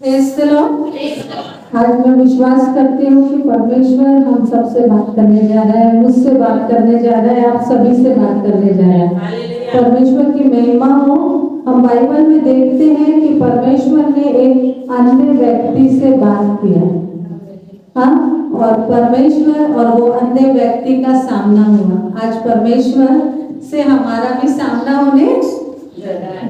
Praise the Lord. आज मैं विश्वास करती हूँ कि परमेश्वर हम सबसे बात करने जा रहा है, मुझसे बात करने जा रहा है, आप सभी से बात करने जा रहा है। परमेश्वर की महिमा हो। हम बाइबल में देखते हैं कि परमेश्वर ने एक अन्य व्यक्ति से बात किया, हाँ, और परमेश्वर और वो अन्य व्यक्ति का सामना हुआ। आज परमेश्वर से हमारा भी सामना होने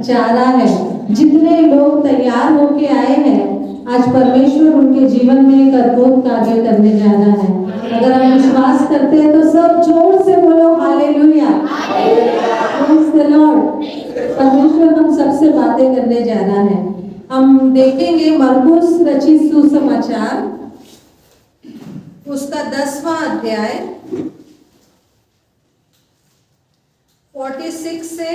जा रहा है। जितने लोग तैयार होके आए हैं, आज परमेश्वर उनके जीवन में एक अद्भुत कार्य करने जा रहा है। अगर हम विश्वास करते हैं तो सब जोर से बोलो हालेलुया, प्रेज़ द लॉर्ड। परमेश्वर हम सबसे बातें करने जा रहा है। हम देखेंगे मरकुस रचित सुसमाचार, उसका 10वां अध्याय 46 से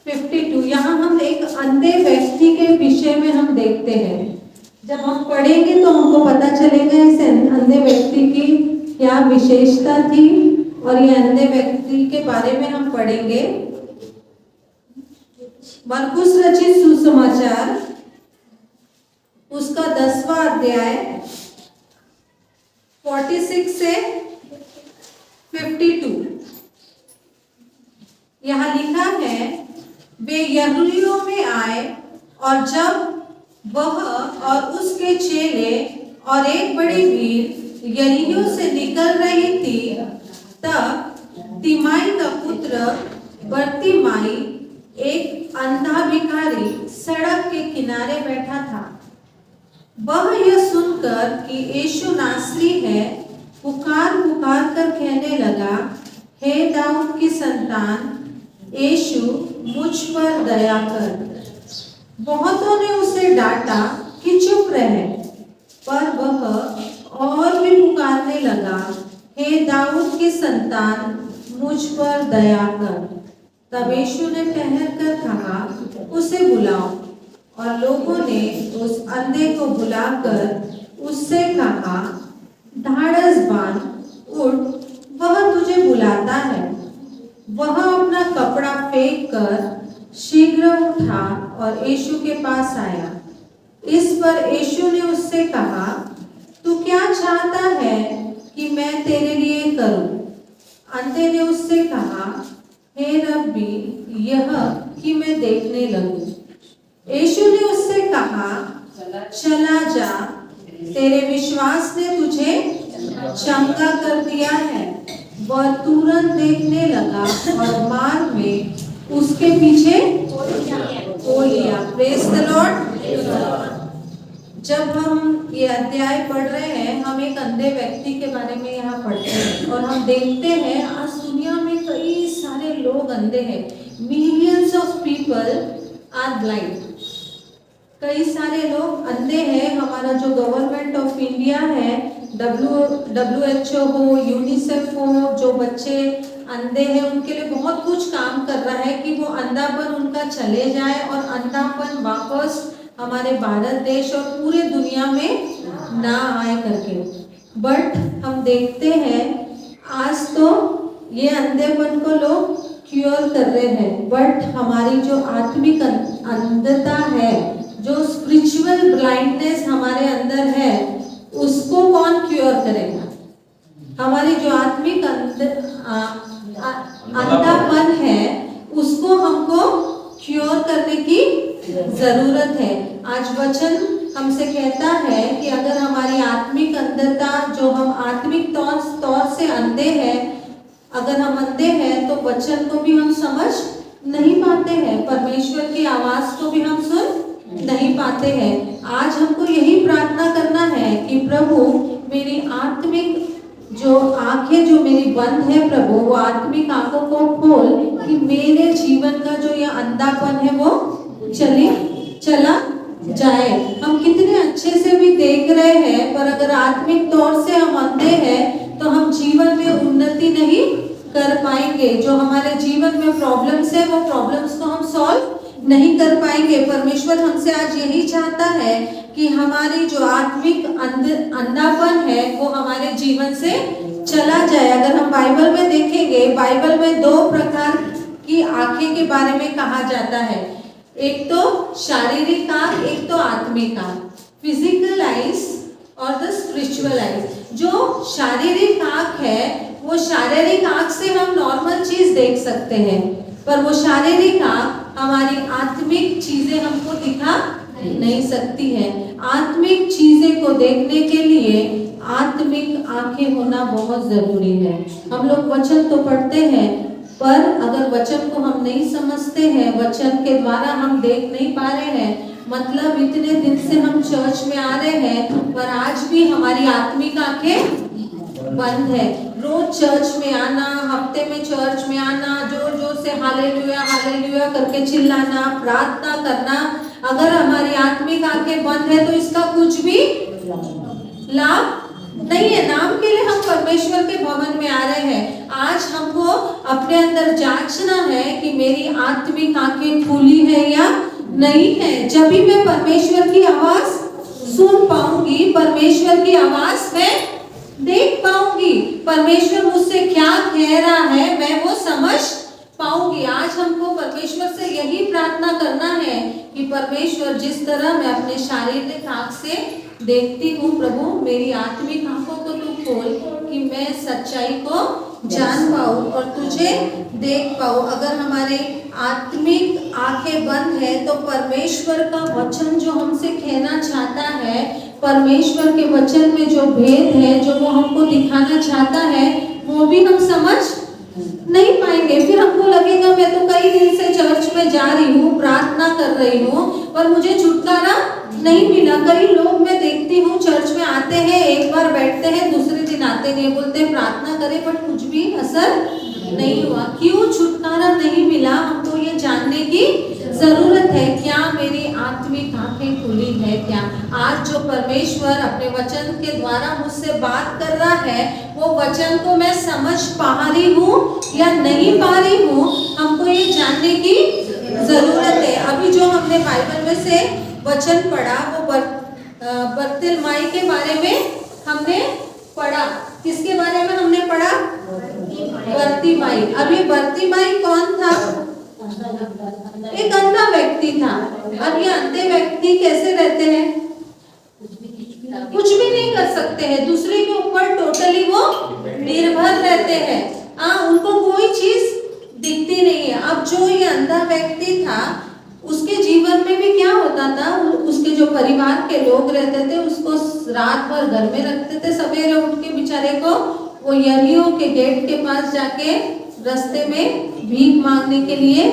52। यहाँ हम एक अंधे व्यक्ति के विषय में हम देखते हैं। जब हम पढ़ेंगे तो हमको पता चलेगा इस अंधे व्यक्ति की क्या विशेषता थी, और ये अंधे व्यक्ति के बारे में हम पढ़ेंगे। मरकुस रचित सुसमाचार उसका 10वां अध्याय 46 से 52। यहाँ लिखा है, वे यरूशलेम में आए, और जब वह और उसके चेले और एक बड़ी भीड़ यरीहो से निकल रही थी, तब तिमाई का पुत्र बरतिमाई, एक अंधा भिखारी, सड़क के किनारे बैठा था। वह यह सुनकर कि यीशु नासरी है, पुकार पुकार कर कहने लगा, हे दाऊद की संतान, यीशु मुझ पर दया कर। बहुतों ने उसे डांटा कि चुप रहे, पर वह और भी पुकारने लगा, हे दाऊद की संतान, मुझ पर दया कर। तब यीशु ने ठहर कर कहा, उसे बुलाओ। और लोगों ने उस अंधे को बुलाकर उससे कहा, ढाढ़स बांध, उठ, वह तुझे बुलाता है। वह अपना कपड़ा फेंक कर शीघ्र उठा और यीशु के पास आया। इस पर यीशु ने उससे कहा, तू क्या चाहता है कि मैं तेरे लिए करूं? अंधे ने उससे कहा, हे रब्बी, यह कि मैं देखने लगूं। यीशु ने उससे कहा, चला जा, तेरे विश्वास ने तुझे चंगा कर दिया है। वह तुरंत देखने लगा और मार्ग में उसके पीछे हो लिया। Praise the Lord. जब हम ये अध्याय पढ़ रहे हैं, हम एक अंधे व्यक्ति के बारे में यहाँ पढ़ते हैं, और हम देखते हैं आज दुनिया में कई सारे लोग अंधे हैं। Millions of people are blind. कई सारे लोग अंधे हैं। हमारा जो गवर्नमेंट ऑफ इंडिया है, WHO हो, यूनिसेफ हो, जो बच्चे अंधे हैं उनके लिए बहुत कुछ काम कर रहा है कि वो अंधापन उनका चले जाए और अंधापन वापस हमारे भारत देश और पूरे दुनिया में ना आए करके। बट हम देखते हैं आज तो ये अंधेपन को लोग क्योर कर रहे हैं, बट हमारी जो आत्मिक अंधता है, जो स्पिरिचुअल ब्लाइंडनेस हमारे अंदर है, उसको कौन क्योर करेगा? हमारी जो आत्मिक अंधापन है, उसको हमको क्योर करने की जरूरत है। आज वचन हमसे कहता है कि अगर हमारी आत्मिक अंधता, जो हम आत्मिक तौर से अंधे हैं, अगर हम अंधे हैं तो वचन को भी हम समझ नहीं पाते हैं, परमेश्वर की आवाज को भी हम सुन नहीं पाते हैं। आज हमको यही प्रार्थना करना है कि प्रभु, मेरी आत्मिक जो आंखें जो मेरी बंद है, प्रभु वो आत्मिक आंखों को खोल कि मेरे जीवन का जो ये अंधापन है वो चला जाए। हम कितने अच्छे से भी देख रहे हैं, पर अगर आत्मिक तौर से हम अंधे हैं तो हम जीवन में उन्नति नहीं कर पाएंगे। जो हमारे जीवन में प्रॉब्लम्स है, वो प्रॉब्लम्स को हम सॉल्व नहीं कर पाएंगे। परमेश्वर हमसे आज यही चाहता है कि हमारी जो आत्मिक अंधापन है वो हमारे जीवन से चला जाए। अगर हम बाइबल में देखेंगे, बाइबल में 2 प्रकार की आंखें के बारे में कहा जाता है, एक तो शारीरिक आंख, एक तो आत्मिक आंख। फिजिकल आइज और द स्पिरिचुअल आइज। जो शारीरिक आंख है वो शारीरिक आंख से हम नॉर्मल चीज देख सकते हैं, पर वो शारीरिक आंख हमारी आत्मिक चीजें हमको दिखा नहीं सकती है। आत्मिक चीजें को देखने के लिए आत्मिक आंखें होना बहुत जरूरी है। हम लोग वचन तो पढ़ते हैं, पर अगर वचन को हम नहीं समझते हैं, वचन के द्वारा हम देख नहीं पा रहे हैं, मतलब इतने दिन से हम चर्च में आ रहे हैं पर आज भी हमारी आत्मिक आंखें बंद है। रोज चर्च में आना, हफ्ते में चर्च में आना, जोर जोर से हालेलुया हालेलुया करके चिल्लाना, प्रार्थना करना, अगर हमारी आत्मिक आंखें बंद है तो इसका कुछ भी लाभ नहीं है। नाम के लिए हम परमेश्वर के भवन में आ रहे हैं। आज हमको अपने अंदर जांचना है कि मेरी आत्मिक आंखें खुली है या नहीं है। जब भी मैं परमेश्वर की आवाज सुन पाऊंगी, परमेश्वर की आवाज में देख पाऊंगी, परमेश्वर मुझसे क्या कह रहा है मैं वो समझ पाऊंगी। आज हमको परमेश्वर से यही प्रार्थना करना है कि परमेश्वर जिस तरह मैं अपने शारीरिक आंख से देखती हूँ, प्रभु मेरी आत्मिक आंखों को तू खोल कि मैं सच्चाई को जान पाऊँ और तुझे देख पाऊँ। अगर हमारे आत्मिक आंखें बंद है तो परमेश्वर का वचन जो हमसे कहना चाहता है, परमेश्वर के वचन में जो भेद है, जो वो हमको दिखाना चाहता है, वो भी हम समझ नहीं पाएंगे। फिर हमको लगेगा मैं तो कई दिन से चर्च में जा रही हूँ, प्रार्थना कर रही हूँ, पर मुझे छुटकारा नहीं मिला। कई लोग मैं देखती हूँ चर्च में आते हैं, एक बार बैठते हैं, दूसरे दिन आते नहीं, बोलते हैं प्रार्थना करें, बट कुछ भी असर नहीं हुआ। क्यों छुटकारा नहीं मिला? हमको ये जानने की जरूरत है। क्या मेरी आत्मिक आंखें खुली है? क्या आज जो परमेश्वर अपने वचन के द्वारा मुझसे बात कर रहा है, वो वचन को मैं समझ पा रही हूँ या नहीं पा रही हूँ? हमको ये जानने की जरूरत है। अभी जो हमने बाइबल में से वचन पढ़ा वो बर्तिलमाई के बारे में हमने पढ़ा। किसके बारे में हमने पढ़ा? बर्तिमाई। अब ये बर्तिमाई कौन था? एक अंधा व्यक्ति था। अब ये अंधे व्यक्ति कैसे रहते हैं? कुछ भी नहीं कर सकते हैं, दूसरे के ऊपर टोटली वो निर्भर रहते हैं। उनको कोई चीज दिखती नहीं है। अब जो ये अंधा व्यक्ति था, उसके जीवन में भी क्या होता था, उसके जो परिवार के लोग रहते थे उसको रात भर घर में रखते थे, सवेरे उठ के बेचारे को वो यरीहो के गेट के पास जाके रास्ते में भीख मांगने के लिए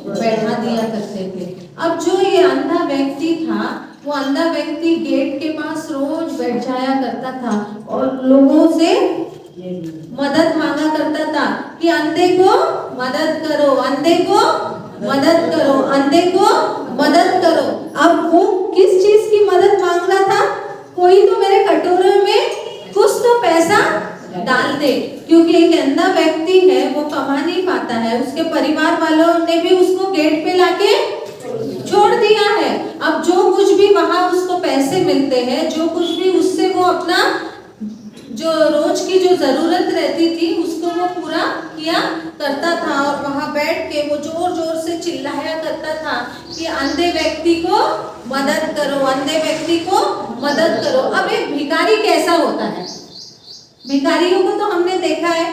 बैठा दिया करते थे। अब जो ये अंधा व्यक्ति था, वो अंधा व्यक्ति गेट के पास रोज बैठ जाया करता था और लोगों से मदद मांगा करता था कि अंधे को मदद करो, अंधे को मदद करो, अंधे को मदद करो। अब वो किस चीज की मदद मांग रहा था? कोई तो मेरे कटोरे में कुछ तो पैसा डाल दे, क्योंकि एक अंधा व्यक्ति है, वो कमा नहीं पाता है। उसके परिवार वालों ने भी उसको गेट पे लाके छोड़ दिया है। अब जो कुछ भी वहां उसको पैसे मिलते हैं, जो कुछ भी उससे वो अपना जो रोज की जो जरूरत रहती थी उसको वो पूरा किया करता था। और वहां बैठ के वो जोर जोर से चिल्लाया करता था कि अंधे व्यक्ति को मदद करो, अंधे व्यक्ति को मदद करो। अब एक भिखारी कैसा होता है? भिखारियों को तो हमने देखा है।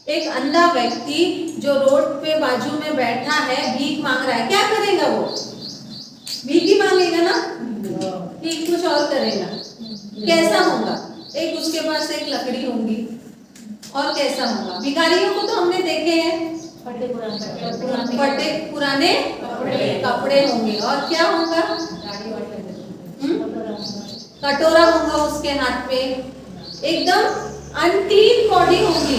एक अंधा व्यक्ति जो रोड पे बाजू में बैठा है, भीख मांग रहा है, क्या करेगा वो? भीख ही मांगेगा ना, भीख कुछ और करेगा। कैसा होगा? एक उसके पास एक लकड़ी होगी और कैसा होगा? भिखारियों को तो हमने देखे हैं, फटे पुराने कपड़े होंगे और क्या होगा? कटोरा होगा उसके हाथ पे, एकदम अनक्लीन बॉडी होगी।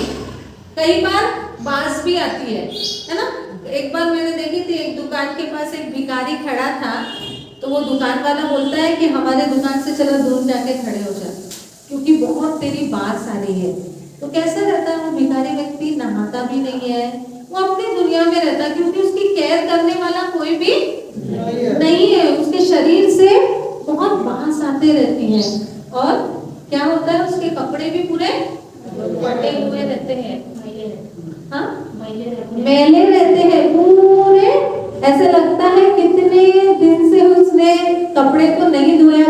कई बार बांस भी आती है ना। एक बार मैंने देखी थी, एक दुकान के पास एक भिखारी खड़ा था, तो वो दुकान वाला बोलता है कि हमारे दुकान से चलो दूर जाके खड़े हो जा, क्योंकि बहुत तेरी बांस आ रही है। तो कैसा रहता है वो भिखारी व्यक्ति? नहाता भी नहीं है, वो अपनी दुनिया में रहता, क्योंकि उसकी केयर करने वाला कोई भी नहीं है। उसके शरीर से बहुत बांस आते रहती है और क्या होता है, उसके कपड़े भी पूरे फटे हुए रहते हैं, मैले रहते हैं पूरे। ऐसे लगता है कितने दिन से उसने कपड़े को नहीं धोया,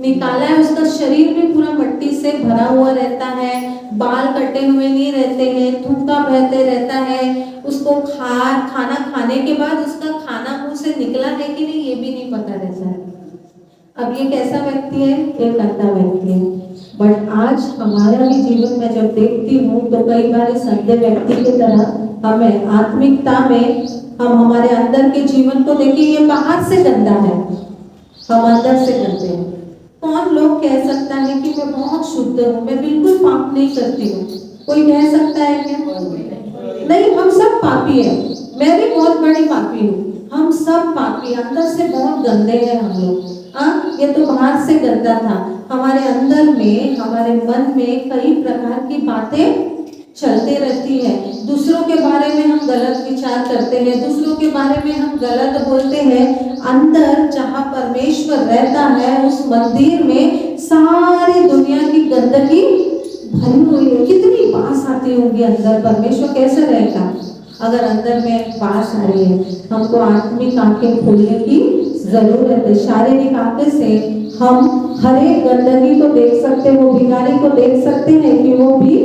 निकाला है, उसका शरीर भी पूरा मिट्टी से भरा हुआ रहता है, बाल कटे हुए नहीं रहते हैं, थूका बहते रहता है, उसको खाना खाने के बाद उसका खाना मुंह से निकला है कि नहीं ये भी नहीं पता रहता है। अब ये कैसा व्यक्ति है? एक अंधा व्यक्ति है। बट आज हमारा भी जीवन में जब देखती हूँ तो कई बार इस अंधे व्यक्ति की तरह हमें आत्मिकता में हम हमारे अंदर के जीवन को देखिए, ये बाहर से गंदा है, हम अंदर से गंदे हैं। कौन लोग कह सकता है कि मैं बहुत शुद्ध हूँ, मैं बिल्कुल पाप नहीं करती हूँ? कोई कह सकता है क्या? नहीं, हम सब पापी हैं। मैं भी बहुत बड़ी पापी हूँ, हम सब पापी, अंदर से बहुत गंदे हैं हम लोग। ये तो बाहर से गंदा था, हमारे अंदर में, हमारे मन में कई प्रकार की बातें चलते रहती है। दूसरों के बारे में हम गलत विचार करते हैं, दूसरों के बारे में हम गलत बोलते हैं। अंदर जहाँ परमेश्वर रहता है उस मंदिर में सारी दुनिया की गंदगी भरी हुई है। कितनी बास आती होगी अंदर, परमेश्वर कैसा रहेगा अगर अंदर में बास आ रही है? हमको आत्मिक आंखें खोलने की जरूरत है। शारीरिक आंखें से हम हर एक गंदगी को देख सकते हैं, वो बीमारी को देख सकते हैं कि वो भी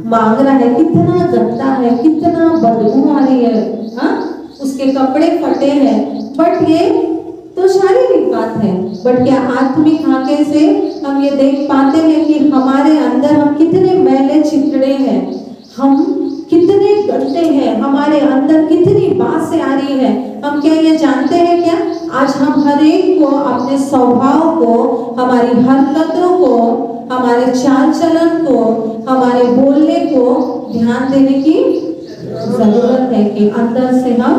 मांग रहा है, कितना गंदा है, कितना बदबू आ रही है, उसके कपड़े फटे हैं। बट ये तो शारीरिक बात है, बट क्या आत्मिक आंखें से हम ये देख पाते हैं कि हमारे अंदर हम कितने मैले चिकड़े हैं, हम कितने गंदे हैं, हमारे अंदर कितनी बात से आ रही है? हम क्या ये जानते हैं क्या? आज हम हर एक को अपने स्वभाव को, हमारी हरकतों को, हमारे चाल चलन को, हमारे बोलने को ध्यान देने की जरूरत है कि अंदर से हम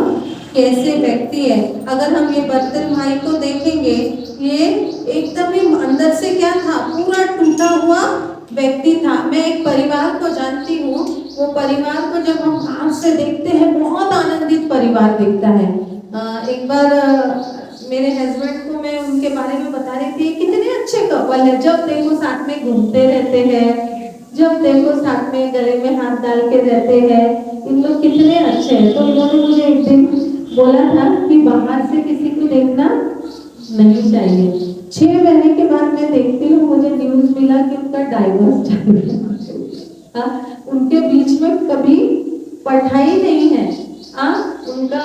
कैसे व्यक्ति है। अगर हम ये बर्तन भाई को देखेंगे, ये एकदम ही अंदर से क्या था, पूरा टूटा हुआ व्यक्ति था। मैं एक परिवार को जानती हूँ, वो परिवार को जब हम बाहर से देखते हैं बहुत आनंदित परिवार दिखता है। एक बार मेरे हस्बैंड को मैं उनके बारे में बता रही थी, कितने अच्छे कपल है, जब देखो साथ में घूमते रहते हैं, जब देखो साथ में गले में हाथ डाल के रहते हैं, इन लोग कितने अच्छे हैं। तो इन्होंने मुझे एक दिन बोला था कि बाहर से किसी को देखना नहीं चाहिए। 6 महीने के बाद मैं देखती हूँ, मुझे न्यूज मिला कि उनका डाइवोर्स चल रहा है। उनके बीच में कभी पढ़ाई नहीं है, उनका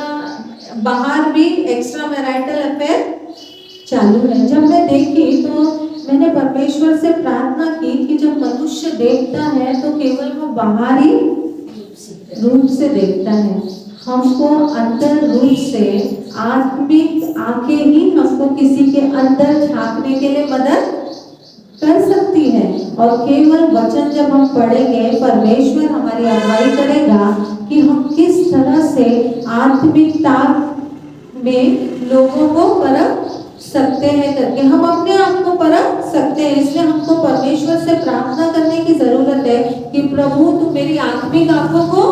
बाहर भी एक्स्ट्रा मैरिटल अफेयर चालू है। जब मैं देखी तो मैंने परमेश्वर से प्रार्थना की कि जब मनुष्य देखता है तो केवल वो बाहरी रूप से देखता है, हमको अंदर रूप से आत्मिक आंखें ही हमको किसी के अंदर झांकने के लिए मदद कर सकती है। और केवल वचन जब हम पढ़ेंगे, परमेश्वर हमारी अगुवाई करेगा कि हम किस तरह से आत्मिकता में लोगों को परख सकते हैं करके हम अपने आप को परख सकते हैं। इसलिए हमको परमेश्वर से प्रार्थना करने की जरूरत है कि प्रभु तू मेरी आत्मिक आंखों को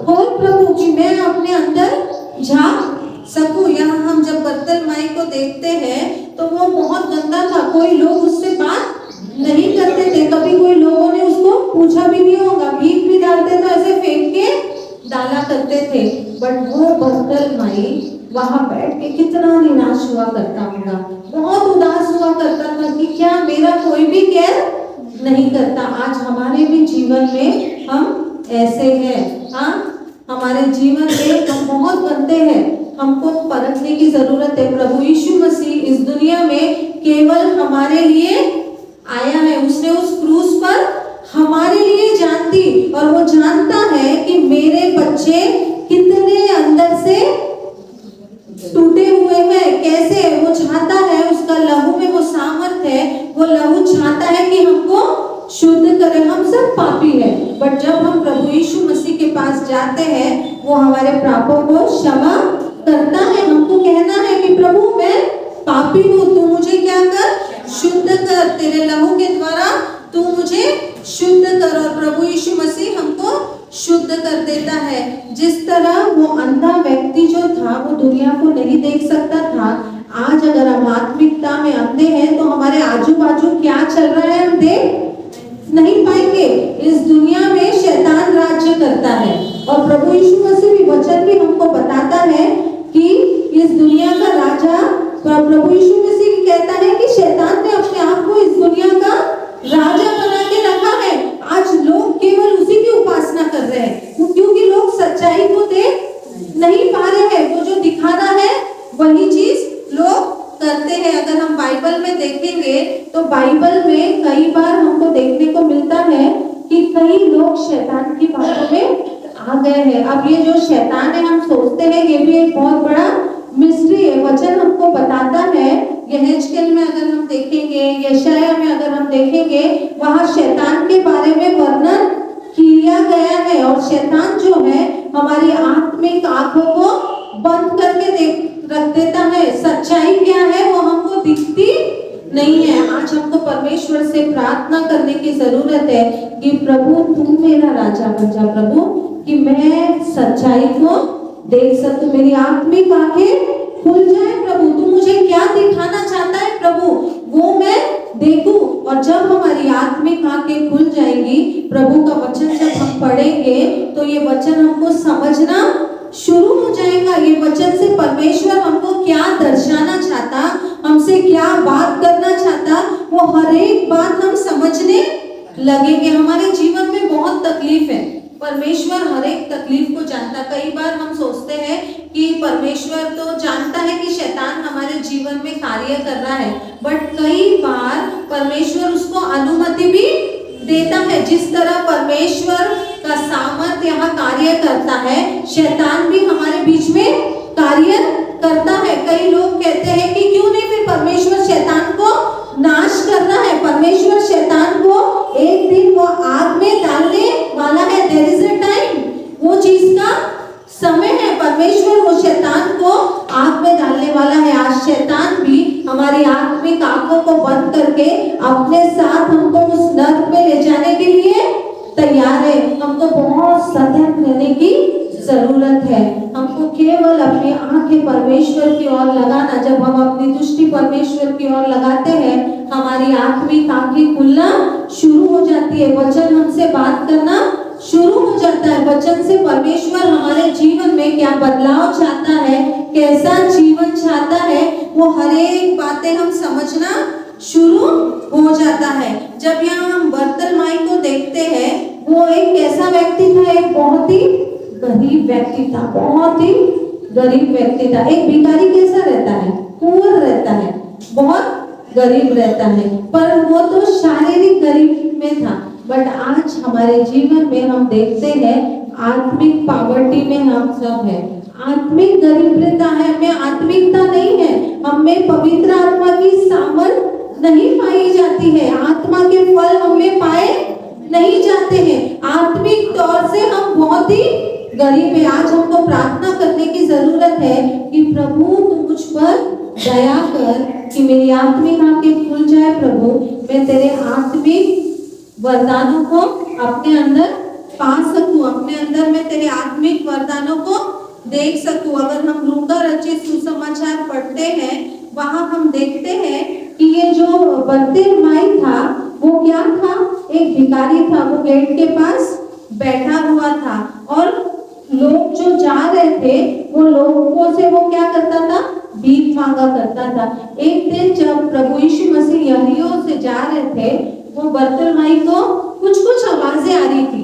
खोल प्रभु, कि मैं अपने अंदर झांक सकूं। यहाँ हम जब बर्तन माई को देखते हैं तो वो बहुत गंदा था, कोई लोग उससे बात नहीं करते थे, कभी कोई लोगों ने उसको पूछा भी नहीं होगा, भीख भी डालते तो ऐसे फेंक के डाला करते थे। बट वो बर्तन माई वहां बैठ के कितना निराश हुआ करता होगा, बहुत उदास हुआ करता था कि क्या मेरा कोई भी केयर नहीं करता। आज हमारे भी जीवन में हम ऐसे हैं, हमारे जीवन में हम बहुत गंदे हैं, हमको परखने की जरूरत है। प्रभु यीशु मसीह इस दुनिया में केवल हमारे लिए आया है, उसने उस क्रूस पर हमारे लिए जान दी, और वो जानता है कि मेरे बच्चे कितने अंदर से टूटे हुए हैं, कैसे वो चाहता है, उसका लहू में वो सामर्थ है, वो लहू चाहता है कि हमको शुद्ध करे। हम सब पापी हैं, बट जब हम प्रभु यीशु मसीह के पास जाते हैं वो हमारे पापों को क्षमा करता है। हमको कहना है कि प्रभु मैं पापी हूँ, तू मुझे क्या कर, शुद्ध कर, तेरे लहू के द्वारा तू मुझे शुद्ध कर। और प्रभु यीशु मसीह हमको शुद्ध कर देता है। जिस तरह वो अंधा व्यक्ति जो था वो दुनिया को नहीं देख सकता था, आज अगर हम आत्मिकता में अंधे हैं तो हमारे आजू बाजू क्या चल रहा है हम देख नहीं पाएंगे। इस दुनिया में शैतान राज्य करता है, और प्रभु यीशु मसीह भी वचन भी हमको बताता है कि इस दुनिया का राजा प्रभु यीशु मसीह कहता है कि शैतान ने अपने जानते हैं, अगर हम बाइबल में देखेंगे तो बाइबल में कई बार हमको देखने को मिलता है कि कई लोग शैतान की बातों में आ गए हैं। अब ये जो शैतान है, हम सोचते हैं ये भी एक बहुत बड़ा मिस्ट्री है। वचन हमको बताता है, यहेजकेल में अगर हम देखेंगे, यशाया में अगर हम देखेंगे, वहां शैतान के बारे में वर्णन किया गया है। और शैतान जो है हमारी आत्मिक आंखों को बंद करके रख देता है। सच्चाई क्या है वो हमको दिखती नहीं है। आज हमको परमेश्वर से प्रार्थना करने की जरूरत है कि प्रभु तुम मेरा राजा बन जा प्रभु, कि मैं सच्चाई को देख सकूं, मेरी आत्मिक आंखें खुल जाए प्रभु। तू मुझे क्या दिखाना चाहता है प्रभु वो मैं देखूं। और जब हमारी आत्मिक आंखें खुल जाएंगी, प्रभु का वचन जब हम पढ़ेंगे तो ये वचन हमको समझना शुरू हो जाएगा। ये वचन से परमेश्वर हमको क्या दर्शाना चाहता, हमसे क्या बात करना चाहता, वो हर एक बात हम समझने लगेंगे। हमारे जीवन में बहुत तकलीफ है, परमेश्वर हर एक तकलीफ को जानता। कई बार हम सोचते हैं कि परमेश्वर तो जानता है कि शैतान हमारे जीवन में कार्य कर रहा है, बट कई बार परमेश्वर उसको अनुमति भी देता है। जिस तरह परमेश्वर का सामर्थ यहाँ कार्य करता है, शैतान भी हमारे बीच में कार्य करता है। कई लोग कहते हैं कि क्यों नहीं फिर परमेश्वर शैतान को नाश करना है। परमेश्वर शैतान को एक दिन वो आग में डालने वाला है। देयर इज अ टाइम, वो चीज का समय है। परमेश्वर वो शैतान को आग में डालने वाला है। आज शैतान भी हमारी आत्मिक आंखों को बंद करके अपने साथ हमको उस नर्क में ले जाने के लिए तैयार है। हमको बहुत सतर्क रहने की जरूरत है। हमको केवल अपनी आंखें परमेश्वर की ओर लगाना। जब हम अपनी दृष्टि परमेश्वर की ओर लगाते हैं, हमारी आत्मिक आंखें खुलना शुरू हो जाती है। वचन हमसे बात करना शुरू हो जाता है। वचन से परमेश्वर हमारे जीवन में क्या बदलाव चाहता है, कैसा जीवन चाहता है, वो हर एक बातें हम समझना शुरू हो जाता है। जब यहाँ हम बर्तिमाई को देखते हैं, वो एक कैसा व्यक्ति था, एक बहुत ही गरीब व्यक्ति था, बहुत ही गरीब व्यक्ति था। एक भिखारी कैसा रहता है, पुअर रहता है, बहुत गरीब रहता है, पर वो तो शारीरिक गरीब में था। बट आज हमारे जीवन में हम देखते हैं आत्मिक पॉवर्टी में हम सब हैं। आत्मिक दरिद्रता है, हमें आत्मिकता नहीं है, हमें पवित्र आत्मा की सामर्थ नहीं पाई जाती है, आत्मा के फल हमें पाए नहीं जाते हैं। आत्मिक तौर से हम बहुत ही गरीब है। आज हमको प्रार्थना करने की जरूरत है कि प्रभु तू मुझ पर दया कर, कि मेरी आत्मिक आंखें खुल जाए प्रभु, मैं तेरे आत्मिक वरदानों को अपने अंदर पा सकूं, अपने अंदर मैं तेरे आत्मिक वरदानों को देख सकूं। अगर हम लूका रचित सुसमाचार पढ़ते हैं, वहां हम देखते हैं कि ये जो बर्तिमाई था वो क्या था, एक भिखारी था। वो गेट के पास बैठा हुआ था और लोग जो जा रहे थे वो लोगों से वो क्या करता था, भीख मांगा करता था। एक दिन जब प्रभु यीशु मसीह यरीहो से जा रहे थे, वो बर्तिमाई को कुछ आवाजें आ रही थी।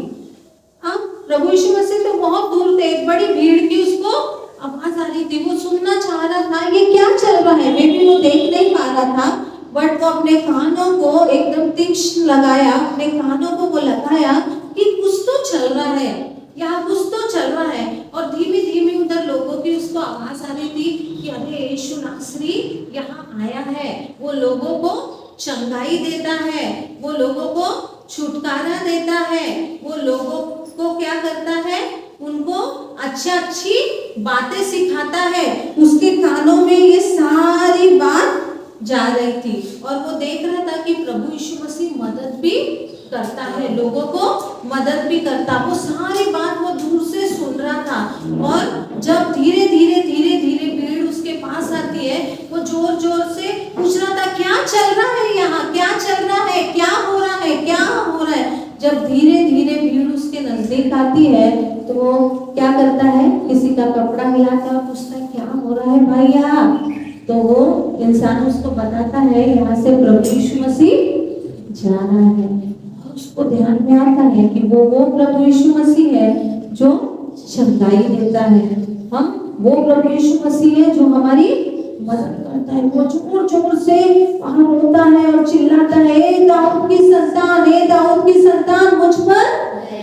प्रभु यीशु मसीह तो बहुत दूर थे, एक बड़ी भीड़ की उसको आवाज आ रही थी। वो सुनना चाह रहा था ये क्या चल रहा है, मे भी वो देख नहीं पा रहा था, बट वो अपने कानों को एकदम तीक्ष्ण लगाया, अपने कानों को वो लगाया कि कुछ तो चल रहा है, यहाँ कुछ तो चल रहा है। और धीमे धीमे उधर लोगों की उसको आवाज आ रही थी कि अरे यीशु नासरी यहाँ आया है, वो लोगों को चंगाई देता है, वो लोगों को छुटकारा देता है, वो लोगों को क्या करता है, उनको अच्छी बातें सिखाता है। उसके कानों में ये सारी बात जा रही थी और वो देख रहा था कि प्रभु यीशु मसीह मदद भी करता है, लोगों को मदद भी करता। वो सारी बात वो दूर से सुन रहा था और जब धीरे धीरे भीड़ उसके पास आती है, वो जोर जोर से पूछ रहा था क्या चल रहा है यहाँ, क्या चल रहा है, क्या हो रहा है, क्या हो रहा है। जब धीरे धीरे भीड़ उसके नजदीक आती है तो वो क्या करता है, किसी का कपड़ा हिलाता है, पूछता है क्या हो रहा है भाई यहाँ। तो वो इंसान उसको बताता है यहाँ से प्रभु यीशु मसीह जा रहा है। और उसको ध्यान में आता है कि वो प्रभु यीशु मसीह है जो चंगाई देता है, हम वो प्रभु यीशु मसीह है जो हमारी मदद करता है। वो जोर जोर से वहां रोता है और चिल्लाता है, ए दाऊद की संतान, ए दाऊद की संतान, मुझ पर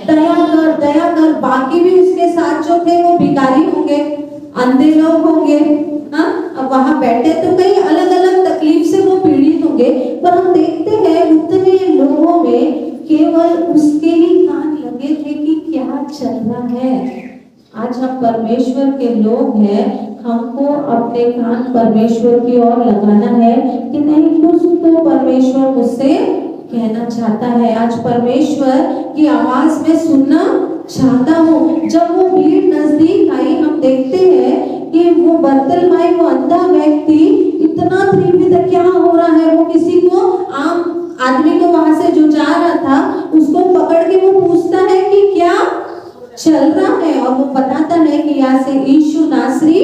दया कर, दया कर। बाकी भी उसके साथ जो थे वो भिखारी होंगे, अंधे लोग होंगे, हाँ, अब वहां बैठे तो कई अलग अलग तकलीफ से वो पीड़ित होंगे, पर हम देखते हैं उतने लोगों में केवल उसके ही कान लगे थे कि क्या चल रहा है। आज हम परमेश्वर के लोग हैं, हमको अपने कान परमेश्वर की ओर लगाना है कि नहीं, कुछ तो परमेश्वर मुझसे कहना चाहता है। आज परमेश्वर की आवाज में सुनना चाहता हूँ। जब वो भीड़ नजदीक आई, हम देखते हैं कि वो बर्तिलमाई, वो अंधा व्यक्ति, इतना तीव्र क्या हो रहा है, वो किसी को, आम आदमी को वहां से जो जा रहा था उसको पकड़ के वो पूछता है कि क्या चल रहा है, और वो बताता है कि यहाँ से यीशु नासरी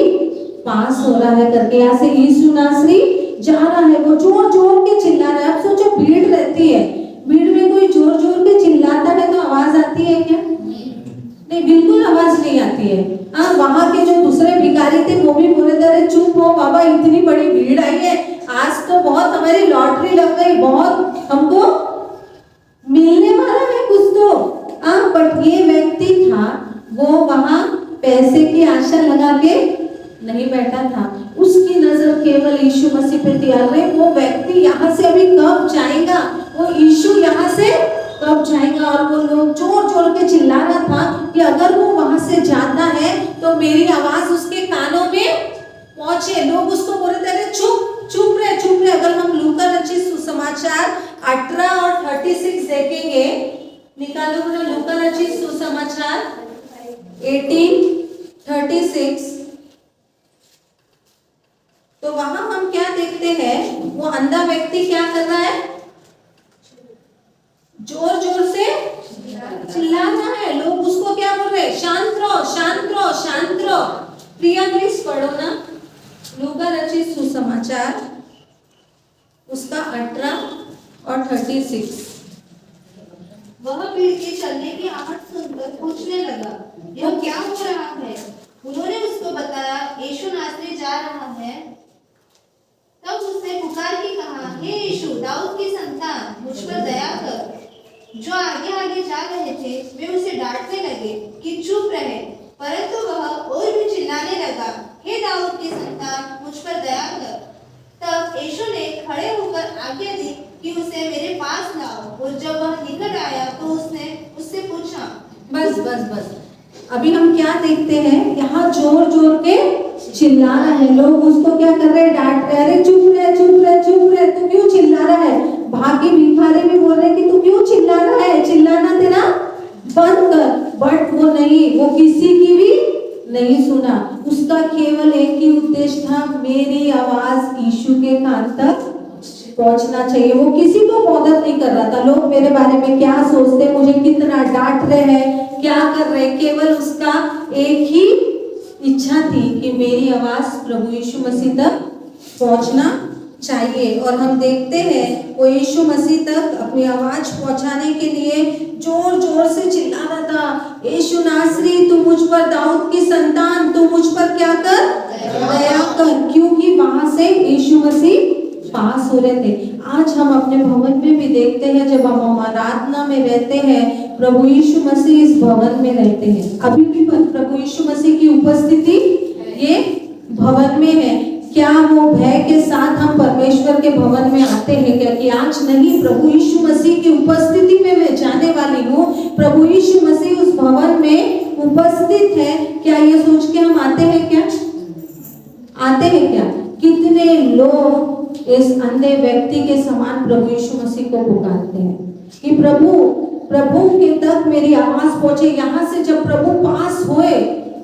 पास हो रहा है करके, यहाँ से यीशु नासरी जा रहा है। वो जोर जोर के चिल्ला रहा है। आप सोचो, भीड़ रहती है, भीड़ में कोई जोर जोर के चिल्लाता है तो आवाज आती है क्या? नहीं, बिल्कुल आवाज नहीं आती है। हाँ, वहां के जो दूसरे भिखारी थे वो भी बोले थे, चुप हो बाबा, इतनी बड़ी भीड़ आई है, आज तो बहुत हमारी लॉटरी लग गई, बहुत हमको मिलने वाला है कुछ तो। बट ये व्यक्ति था, वो वहां पैसे की आशा लगा के नहीं बैठा था, उसकी नजर केवल यीशु मसीह पे थी। अरे वो व्यक्ति यहाँ से अभी कब जाएगा, वो यीशु यहाँ से कब जाएगा। और वो लोग जोर जोर के चिल्ला रहा था कि अगर वो वहां से जाता है तो मेरी आवाज उसके कानों में पहुंचे। लोग उसको बोल रहे थे, चुप चुप रहे, चुप रहे। अगर हम लूका रचित सुसमाचार 18 और 36 देखेंगे, निकालो ना, लूका रचित सुसमाचार 18:36, तो वहां हम क्या देखते हैं, वो अंधा व्यक्ति क्या कर रहा है, जोर जोर से चिल्ला रहा है। लोग उसको क्या बोल रहे हैं, शांत रहो, शांत रहो, शांत रहो। प्रिया प्लीज पढ़ो ना, लूका रचित सुसमाचार उसका 18 और 36। वह भीड़ के चलने की आहट सुनकर पूछने लगा, यह क्या हो रहा है? उन्होंने उसको बताया, यीशु नासरी जा रहा है। तब उसने पुकार के कहा, हे यीशु, दाऊद की संतान, मुझ पर दया कर। जो आगे आगे जा रहे थे वे उसे डांटने लगे कि चुप रहे, परंतु वह और भी चिल्लाने लगा, हे दाऊद की संतान, मुझ पर दया कर। तब यीशु ने खड़े होकर आज्ञा दी कि उसे मेरे पास लाओ, और जब वह निकट आया तो उसने उससे पूछा। बस बस बस, अभी हम क्या देखते हैं, यहाँ जोर जोर के चिल्ला रहा है। लोग उसको क्या कर रहे हैं, डांट रहे, अरे चुप रहे, चुप रहे, चुप रहे, तू क्यों चिल्ला रहा है। भागी भिखारी भी बोल रहे कि तू क्यों चिल्ला रहा है, चिल्लाना तेरा बंद कर। बट वो नहीं, वो किसी की भी नहीं सुना। उसका केवल एक ही उद्देश्य था, मेरी आवाज यीशु के कान तक पहुंचना चाहिए। वो किसी को मदद नहीं कर रहा था, लोग मेरे बारे में क्या सोचते, मुझे कितना डांट रहे हैं, क्या कर रहे हैं। केवल उसका एक ही इच्छा थी कि मेरी आवाज प्रभु यीशु मसीह तक पहुंचना चाहिए। और हम देखते हैं वो यीशु मसीह तक अपनी आवाज पहुंचाने के लिए जोर जोर से चिल्ला रहा था, यीशु नासरी, तू मुझ पर, दाऊद की संतान, तू मुझ पर क्या कर, दया कर। क्योंकि वहां से यीशु मसीह पास हो रहे थे। आज हम अपने भवन में भी देखते हैं, जब हम आराधना में रहते हैं, प्रभु यीशु मसीह इस भवन में रहते हैं। अभी भी प्रभु यीशु मसीह की उपस्थिति ये भवन में है। क्या वो भय के साथ हम परमेश्वर के भवन में आते हैं क्या, कि आज नहीं, प्रभु यीशु मसीह की उपस्थिति में मैं जाने वाली हूँ, प्रभु यीशु मसीह उस भवन में उपस्थित है, क्या ये सोच के हम आते हैं क्या, आते हैं क्या? कितने लोग इस अंधे व्यक्ति के समान प्रभु यीशु मसीह को पुकारते हैं कि प्रभु के तक मेरी आवाज पहुंचे। यहाँ से जब प्रभु पास हुए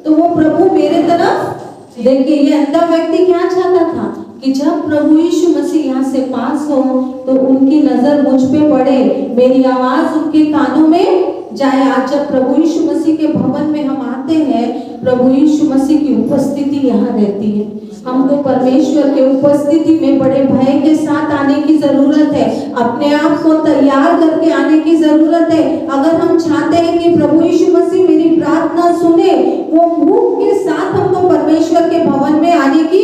तो वो प्रभु मेरे तरफ देखिए। ये अंधा व्यक्ति क्या चाहता था कि जब प्रभु यीशु मसीह यहाँ से पास हो तो उनकी नजर मुझ पे पड़े, मेरी आवाज उनके कानों में जाए। आज जब प्रभु यीशु मसीह के भवन में हम आते हैं, प्रभु यीशु मसीह की उपस्थिति यहाँ रहती है। हमको परमेश्वर के उपस्थिति में बड़े भय के साथ आने की जरूरत है, अपने आप को तैयार करके आने की जरूरत है। अगर हम चाहते हैं कि प्रभु यीशु मसीह मेरी प्रार्थना सुने, वो भूख के साथ हमको परमेश्वर के भवन में आने की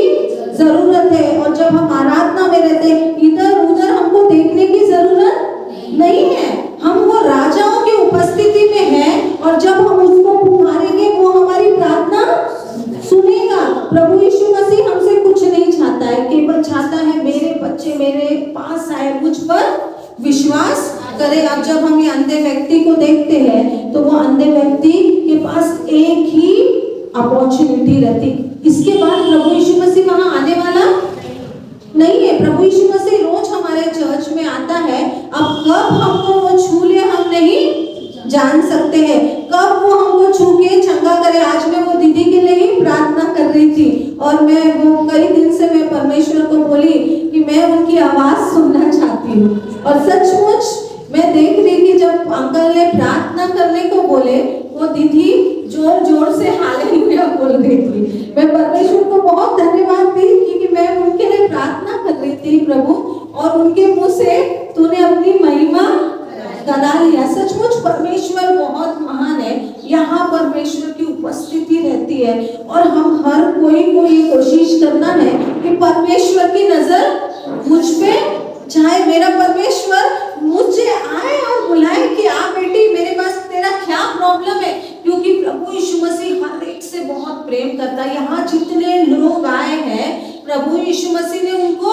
जरूरत है। और जब हम आराधना में रहते हैं, इधर उधर हमको देखने की जरूरत नहीं है। हम वो राजाओं की उपस्थिति में हैं और जब हम उसको पुकारेंगे वो हमारी प्रार्थना सुनेगा। प्रभु यीशु मसीह हमसे कुछ नहीं चाहता है, केवल चाहता है मेरे बच्चे मेरे पास आए, मुझ पर विश्वास करे। अब जब हम ये अंधे व्यक्ति को देखते हैं तो वो अंधे व्यक्ति के पास एक ही अपॉर्चुनिटी रहती, इसके बाद प्रभु यीशु मसीह वहां आने वाला नहीं है। प्रभु यीशु मसीह रोज हमारे चर्च में आता है। अब कब हमको वो छू ले हम नहीं जान सकते हैं, कब वो हमको छू के चंगा करे। आज मैं वो दीदी के लिए ही प्रार्थना कर रही थी और मैं वो कई दिन से मैं परमेश्वर को बोली कि मैं उनकी आवाज सुनना चाहती हूँ। और सचमुच मैं देख रही थी जब अंकल ने प्रार्थना करने को बोले, वो दीदी जोर जोर से हालेलुया बोल रही थी। मैं परमेश्वर को बहुत धन्यवाद दी क्योंकि मैं उनके लिए प्रार्थना कर रही थी प्रभु, और उनके मुंह से तूने अपनी महिमा गा लिया। सचमुच परमेश्वर बहुत महान है। यहाँ परमेश्वर की उपस्थिति रहती है और हम हर कोई को ये कोशिश करना है कि परमेश्वर की नजर मुझ पे चाहे, मेरा परमेश्वर मुझे आए और बुलाए कि आ बेटी मेरे पास तेरा क्या प्रॉब्लम है, क्योंकि प्रभु यीशु मसीह हर एक से बहुत प्रेम करता है। यहाँ जितने लोग आए हैं प्रभु यीशु मसीह ने उनको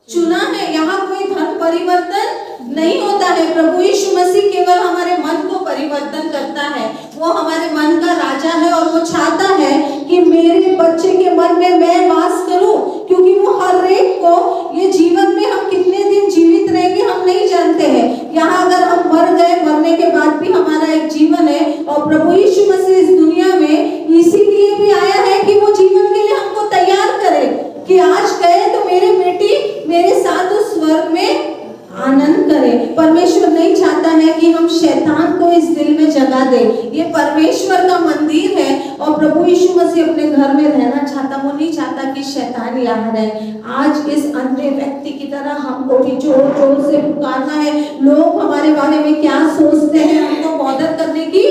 चुना है। यहाँ कोई धन परिवर्तन नहीं होता है। प्रभु यीशु मसीह केवल हमारे मन को परिवर्तन करता है। वो हमारे मन का राजा है और वो चाहता है कि मेरे बच्चे के मन में मैं वास करूं, क्योंकि वो हर एक को ये जीवन में हम कितने दिन जीवित रहेंगे हम नहीं जानते हैं। यहाँ अगर हम मर गए, मरने के बाद भी हमारा एक जीवन है और प्रभु यीशु मसीह इस दुनिया में इसीलिए भी आया है कि वो जीवन के लिए हमको तैयार करे कि आज गए तो मेरे बेटी मेरे साथ उस स्वर्ग में आनंद करे। परमेश्वर नहीं चाहता है कि हम शैतान को इस दिल में जगा दे। ये परमेश्वर का मंदिर है और प्रभु यीशु मसीह अपने घर में रहना चाहता। वो नहीं चाहता कि शैतान यहाँ रहे। आज इस अंधे व्यक्ति की तरह हमको भी जोर जोर से पुकारना है। लोग हमारे बारे में क्या सोचते हैं हमको बॉदर करने की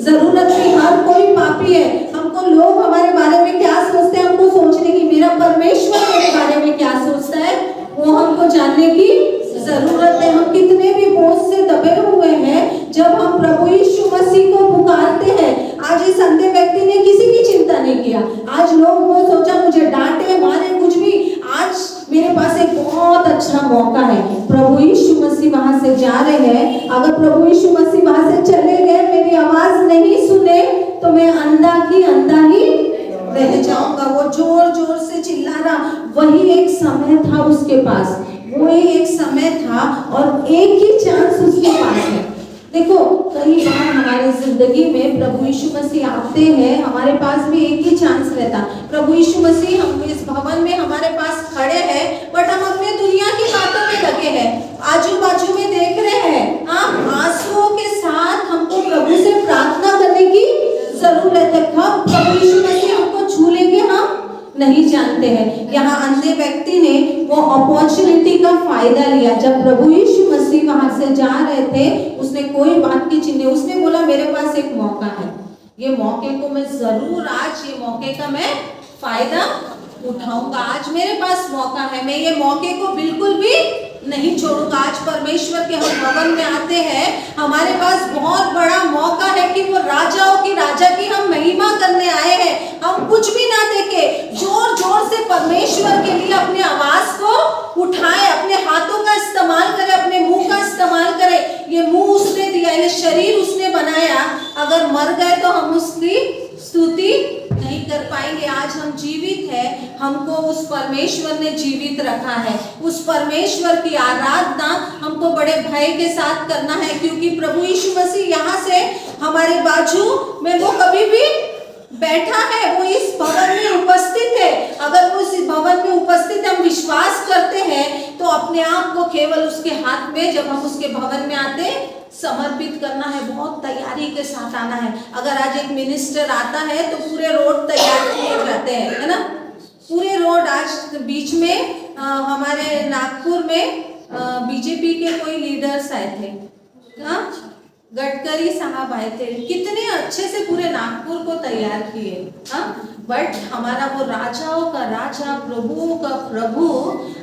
जरूरत नहीं। हर कोई पापी है। हमको लोग हमारे बारे में क्या सोचते हैं हमको सोचने की, मेरा परमेश्वर मेरे बारे में क्या सोचता है वो हमको जानने की जरूरत है। हम कितने भी बोझ से दबे हुए हैं, जब हम प्रभु यीशु मसीह को पुकारते हैं। आज इस अंधे व्यक्ति ने किसी की चिंता नहीं किया। आज लोग वो सोचा मुझे डांटे मारे कुछ भी, आज मेरे पास एक बहुत अच्छा मौका है। प्रभु यीशु मसीह वहां से जा रहे हैं। अगर प्रभु यीशु मसीह वहां से चले गए, मेरी आवाज नहीं सुने तो मैं अंधा की अंधा ही रह जाऊंगा। वो जोर जोर से चिल्ला रहा। वही एक समय था उसके पास, वही एक समय था और एक ही चांस उसके पास है। देखो कई बार हमारे जिंदगी में प्रभु यीशु मसीह आते हैं, हमारे पास भी एक ही चांस रहता। प्रभु यीशु मसीह हम इस भवन में हमारे पास खड़े हैं, बट हम अपने दुनिया की बातों में लगे हैं, आजू बाजू में देख रहे हैं। आंसुओं के साथ हमको प्रभु से प्रार्थना करने की जरूरत है। कब प्रभु यीशु मसीह हमको छू लेंगे हम नहीं जानते हैं। यहाँ अंधे व्यक्ति ने वो अपॉर्चुनिटी का फायदा लिया। जब प्रभु यीशु मसीह वहां से जा रहे थे, उसने कोई बात की चिंता, उसने बोला मेरे पास एक मौका है, ये मौके को मैं जरूर, आज ये मौके का मैं फायदा उठाऊंगा। आज मेरे पास मौका है, मैं ये मौके को बिल्कुल भी नहीं छोड़ूंगा। आज परमेश्वर के हम भवन में आते हैं, हमारे पास बहुत बड़ा मौका है कि वो राजाओं की राजा की हम महिमा करने आए हैं। हम कुछ भी ना देखे, जोर जोर से परमेश्वर के लिए अपनी आवाज को उठाए, अपने हाथों का इस्तेमाल करें, अपने मुंह का इस्तेमाल करें। ये मुंह उसने दिया, ये शरीर उसने बनाया। अगर मर गए तो हम उसकी स्तुति नहीं कर पाएंगे। आज हम जीवित हैं, हमको उस परमेश्वर ने जीवित रखा है। उस परमेश्वर की आराधना हमको बड़े भय के साथ करना है, क्योंकि प्रभु यीशु मसीह यहाँ से हमारे बाजू में वो कभी भी बैठा है, वो इस भवन में उपस्थित है। अगर वो इस भवन में उपस्थित हम विश्वास करते हैं तो अपने आप को केवल उसके हाथ में, जब हम उसके भवन में आते समर्पित करना है। बहुत तैयारी के साथ आना है। अगर आज एक मिनिस्टर आता है तो पूरे रोड तैयार किए जाते हैं, है ना, पूरे रोड। आज बीच में हमारे नागपुर में बीजेपी के कोई लीडर्स आए थे, गडकरी साहब आए थे, कितने अच्छे से पूरे नागपुर को तैयार किए, हाँ। बट हमारा वो राजाओं का राजा, प्रभुओं का प्रभु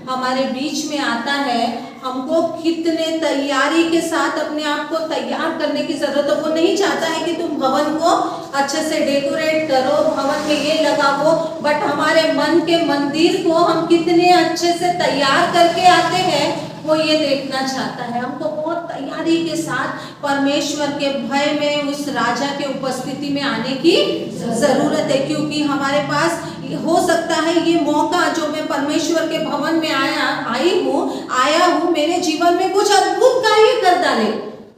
हमारे बीच में आता है, हमको कितने तैयारी के साथ अपने आप को तैयार करने की जरूरत है। वो नहीं चाहता है कि तुम भवन को अच्छे से डेकोरेट करो, भवन में ये लगाओ, बट हमारे मन के मंदिर को हम कितने अच्छे से तैयार करके आते हैं, वो ये देखना चाहता है। हमको बहुत तैयारी के साथ परमेश्वर के भय में उस राजा के उपस्थिति में आने की जरूरत है, क्योंकि हमारे पास हो सकता है ये मौका जो मैं परमेश्वर के भवन में आया हूँ मेरे जीवन में कुछ अद्भुत कार्य कर डाले,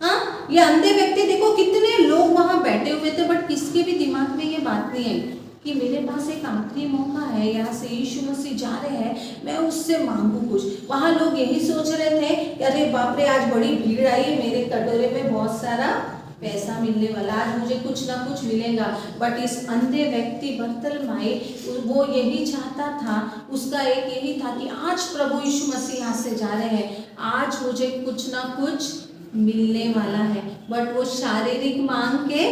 हाँ। ये अंधे व्यक्ति देखो, कितने लोग वहां बैठे हुए थे, बट किसके भी दिमाग में ये बात नहीं आई कि मेरे पास एक आखिरी मौका है, यहाँ से यीशु मसीह जा रहे हैं, मैं उससे मांगू कुछ। वहां लोग यही सोच रहे थे कि अरे बाप रे, आज बड़ी भीड़ आई, मेरे कटोरे में बहुत सारा पैसा मिलने वाला, आज मुझे कुछ ना कुछ मिलेगा। बट इस अंधे व्यक्ति बर्तिलमाई, वो यही चाहता था, उसका एक यही था कि आज प्रभु यीशु मसीह यहाँ से जा रहे हैं, आज मुझे कुछ ना कुछ मिलने वाला है। बट वो शारीरिक मांग के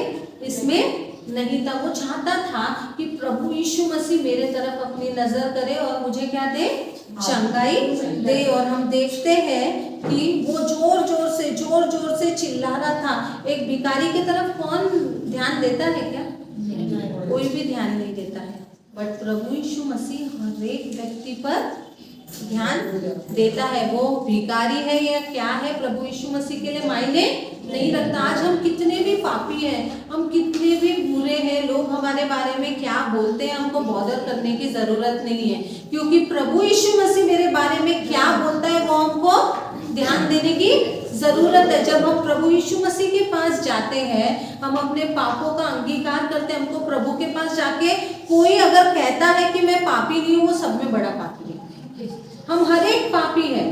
इसमें नहीं था, वो चाहता था कि प्रभु यीशु मसीह मेरे तरफ अपनी नजर करे और मुझे क्या दे, चंगाई दे। और हम देखते हैं कि वो जोर जोर से चिल्ला रहा था। एक भिखारी की तरफ कौन ध्यान देता है क्या? कोई भी ध्यान नहीं देता है, बट प्रभु यीशु मसीह हर एक व्यक्ति पर ध्यान देता है। वो भिखारी है या क्या है, प्रभु यीशु मसीह के लिए मायने नहीं रखता। आज हम कितने भी पापी हैं, हम कितने भी बुरे हैं, लोग हमारे बारे में क्या बोलते हैं, हमको बॉदर करने की जरूरत नहीं है, क्योंकि प्रभु यीशु मसीह मेरे बारे में क्या बोलता है वो हमको ध्यान देने की जरूरत है। जब हम प्रभु यीशु मसीह के पास जाते हैं, हम अपने पापों का अंगीकार करते हैं, हमको प्रभु के पास जाके कोई अगर कहता है कि मैं पापी नहीं हूँ, वो सब में बड़ा पापी है। हम हर एक पापी है।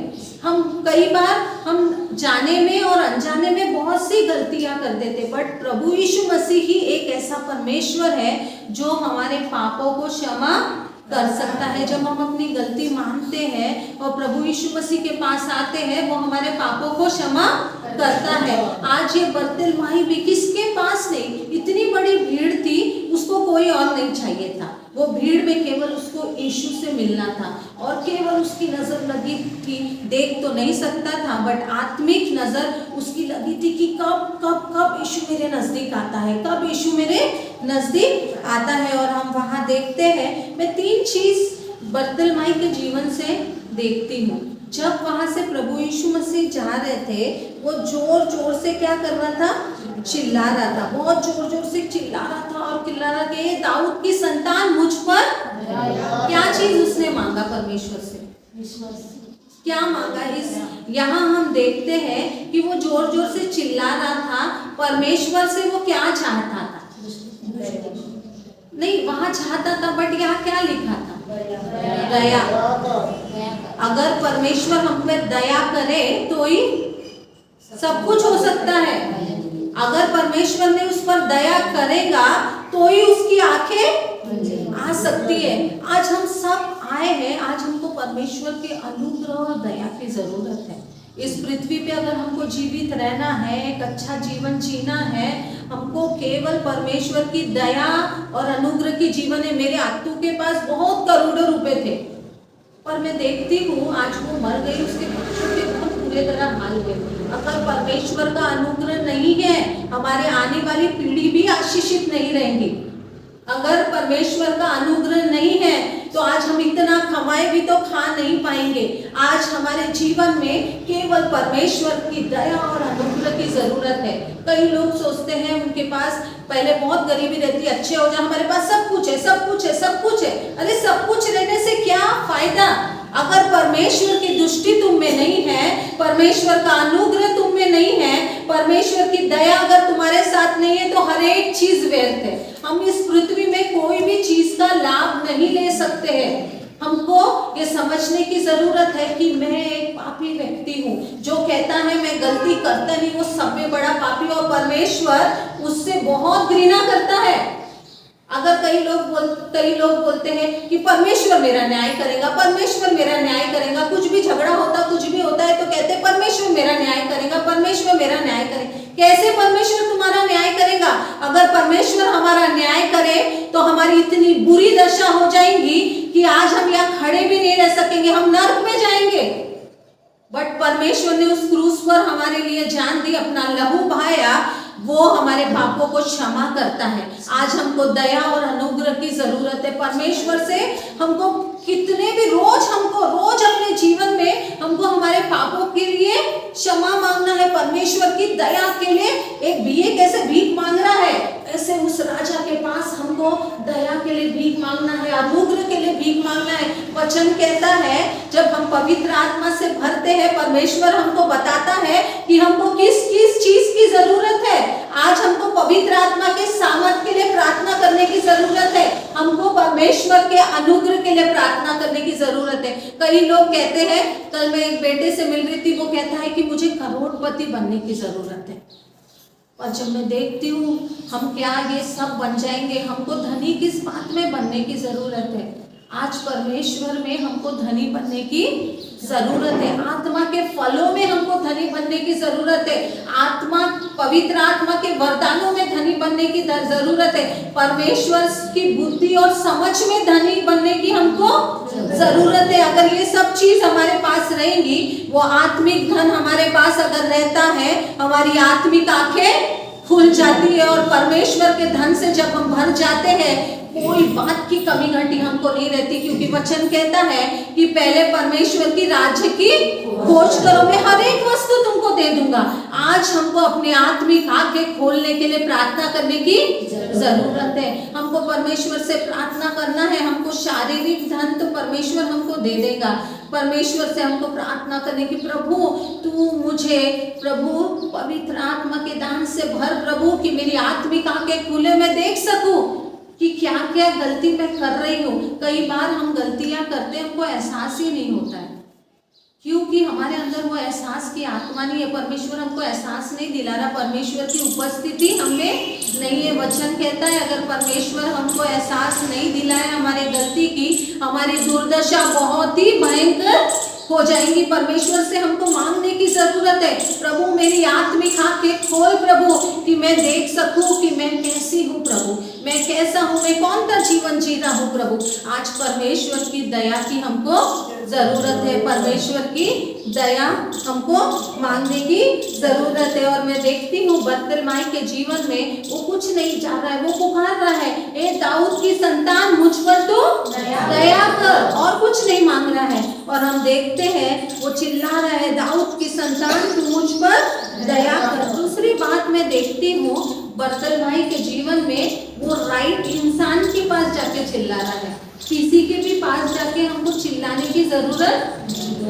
हम कई बार हम जाने में और अनजाने में बहुत सी गलतियां कर देते, बट प्रभु यीशु मसीह ही एक ऐसा परमेश्वर है जो हमारे पापों को क्षमा कर सकता है। जब हम अपनी गलती मानते हैं और प्रभु यीशु मसीह के पास आते हैं, वो हमारे पापों को क्षमा करता है। आज ये बर्तिलमाई भी किसके पास नहीं, इतनी बड़ी भीड़ थी, उसको कोई और नहीं चाहिए था। वो भीड़ में केवल उसको यीशु से मिलना था और केवल उसकी नजर लगी थी, देख तो नहीं सकता था, बट आत्मिक नजर उसकी लगी थी कि कब कब कब यीशु मेरे नजदीक आता है, कब यीशु मेरे नजदीक आता है। और हम वहां देखते हैं, मैं 3 चीज बर्तिलमाई के जीवन से देखती हूँ। जब वहां से प्रभु यीशु मसीह जा रहे थे, वो जोर जोर से क्या कर रहा था, चिल्ला रहा था, बहुत जोर जोर से चिल्ला रहा था और चिल्ला रहा कि दाऊद की संतान मुझ पर, क्या चीज उसने मांगा परमेश्वर से, क्या मांगा? इस यहाँ हम देखते हैं कि वो जोर जोर से चिल्ला रहा था, परमेश्वर से वो क्या चाहता था, नहीं वहां चाहता था, बट यहाँ क्या लिखा था, दया। अगर परमेश्वर हम पे दया करे तो ही सब कुछ हो सकता है। अगर परमेश्वर ने उस पर दया करेगा तो ही उसकी आंखें आ सकती है। आज हम सब आए हैं, आज हमको परमेश्वर के अनुग्रह और दया की जरूरत है। इस पृथ्वी पे अगर हमको जीवित रहना है, एक अच्छा जीवन जीना है, हमको केवल परमेश्वर की दया और अनुग्रह की जीवन है। मेरे आत्तू के पास बहुत करोड़ों रुपए थे, पर मैं देखती हूँ आज वो मर गई, उसके बच्चों के बहुत बुरे तरह हाल हुए। अगर परमेश्वर का अनुग्रह नहीं है, हमारे आने वाली पीढ़ी भी आशीषित नहीं रहेंगी। अगर परमेश्वर का अनुग्रह नहीं है तो आज हम इतना कमाए भी तो खा नहीं पाएंगे। आज हमारे जीवन में केवल परमेश्वर की दया और अनुग्रह की जरूरत है। कई लोग सोचते हैं उनके पास पहले बहुत गरीबी रहती, अच्छे हो जाए, हमारे पास सब कुछ है, सब कुछ है, सब कुछ है। अरे सब कुछ रहने से क्या फायदा अगर परमेश्वर की दृष्टि तुम में नहीं है, परमेश्वर का अनुग्रह तुम में नहीं है, परमेश्वर की दया अगर तुम्हारे साथ नहीं है, तो हर एक चीज व्यर्थ है। हम इस पृथ्वी में कोई भी चीज का लाभ नहीं ले सकते हैं। हमको ये समझने की जरूरत है कि मैं एक पापी व्यक्ति हूँ। जो कहता है मैं गलती करता नहीं, वो सब में बड़ा पापी, और परमेश्वर उससे बहुत घृणा करता है। अगर कई लोग बोलते हैं कि परमेश्वर मेरा न्याय करेगा, परमेश्वर मेरा न्याय करेगा, कुछ भी झगड़ा होता, कुछ भी होता है तो कहते हैं परमेश्वर मेरा न्याय करेगा, परमेश्वर मेरा न्याय करेगा। कैसे परमेश्वर तुम्हारा न्याय करेगा? अगर परमेश्वर हमारा न्याय करे तो हमारी इतनी बुरी दशा हो जाएगी कि आज हम यहाँ खड़े भी नहीं रह सकेंगे, हम नर्क में जाएंगे। बट परमेश्वर ने उस क्रूस पर हमारे लिए जान दी, अपना लहू बहाया, वो हमारे पापों को क्षमा करता है। आज हमको दया और अनुग्रह की जरूरत है परमेश्वर से। हमको कितने भी रोज अपने जीवन में हमको हमारे पापों के लिए क्षमा मांगना है, परमेश्वर की दया के लिए। एक भीख कैसे भीख मांग रहा है, ऐसे उस राजा के पास हमको दया के लिए भीख मांगना है, अनुग्रह के लिए भीख मांगना है। वचन कहता है जब हम पवित्र आत्मा से भरते हैं, परमेश्वर हमको बताता है कि हमको किस किस चीज की जरूरत है। आज हमको पवित्र आत्मा के सामर्थ के लिए प्रार्थना करने की जरूरत है, हमको परमेश्वर के अनुग्रह के लिए प्रार्थना करने की जरूरत है। कई लोग कहते हैं, कल मैं एक बेटे से मिल रही थी, वो कहता है कि मुझे करोड़पति बनने की जरूरत है। और जब मैं देखती हूँ हम क्या ये सब बन जाएंगे, हमको धनी किस बात में बनने की जरूरत है? आज परमेश्वर में हमको धनी बनने की जरूरत है, आत्मा के फलों में हमको धनी बनने की जरूरत है, आत्मा पवित्र आत्मा के वरदानों में धनी बनने की जरूरत है, परमेश्वर की बुद्धि और समझ में धनी बनने की हमको जरूरत है। अगर ये सब चीज हमारे पास रहेंगी, वो आत्मिक धन हमारे पास अगर रहता है, हमारी आत्मिक आंखें खुल जाती है और परमेश्वर के धन से जब हम भर जाते हैं, कोई बात की कमी घटी हमको नहीं रहती, क्योंकि वचन कहता है कि पहले परमेश्वर की राज्य की खोज करो, मैं हर एक वस्तु तुमको दे दूंगा। आज हमको अपने आत्मिक आंखें खोलने के लिए प्रार्थना करने की जरूरत है। हमको परमेश्वर से प्रार्थना करना है, हमको शारीरिक धन तो परमेश्वर हमको दे देगा। परमेश्वर से हमको प्रार्थना करने की, प्रभु तू मुझे प्रभु पवित्र आत्मा के दान से भर प्रभु, कि मेरी आत्मिक आंखें खुले, मैं देख सकूं कि क्या क्या गलती मैं कर रही हूँ। कई बार हम गलतियां करते हैं, हमको एहसास ही नहीं होता है, क्योंकि हमारे अंदर वो एहसास की आत्मा नहीं है। परमेश्वर हमको एहसास नहीं दिला रहा, परमेश्वर की उपस्थिति हमें नहीं है। वचन कहता है अगर परमेश्वर हमको एहसास नहीं दिलाए हमारे गलती की, हमारी दुर्दशा बहुत ही भयंकर हो जाएंगी। परमेश्वर से हमको मांगने की जरूरत है, प्रभु मेरी आत्मिक आंखें खोल प्रभु, कि मैं देख सकूं कि मैं कैसी हूँ प्रभु, मैं कैसा हूँ, मैं कौन सा जीवन जी रहा हूँ प्रभु। आज परमेश्वर की दया की हमको जरूरत है, परमेश्वर की दया हमको मांगने की जरूरत है। और मैं देखती हूँ बरतिमाई के जीवन में वो कुछ नहीं चाह रहा है, वो पुकार रहा है, ए दाऊद की संतान मुझ पर तो दया कर, और कुछ नहीं मांग रहा है। और हम देखते हैं वो चिल्ला रहा है, दाऊद की संतान तू मुझ पर दया कर। दूसरी बात मैं देखती हूँ बरतिमाई के जीवन में, वो राइट इंसान के पास जाके चिल्ला रहा है। किसी के भी पास जाके हमको चिल्लाने की जरूरत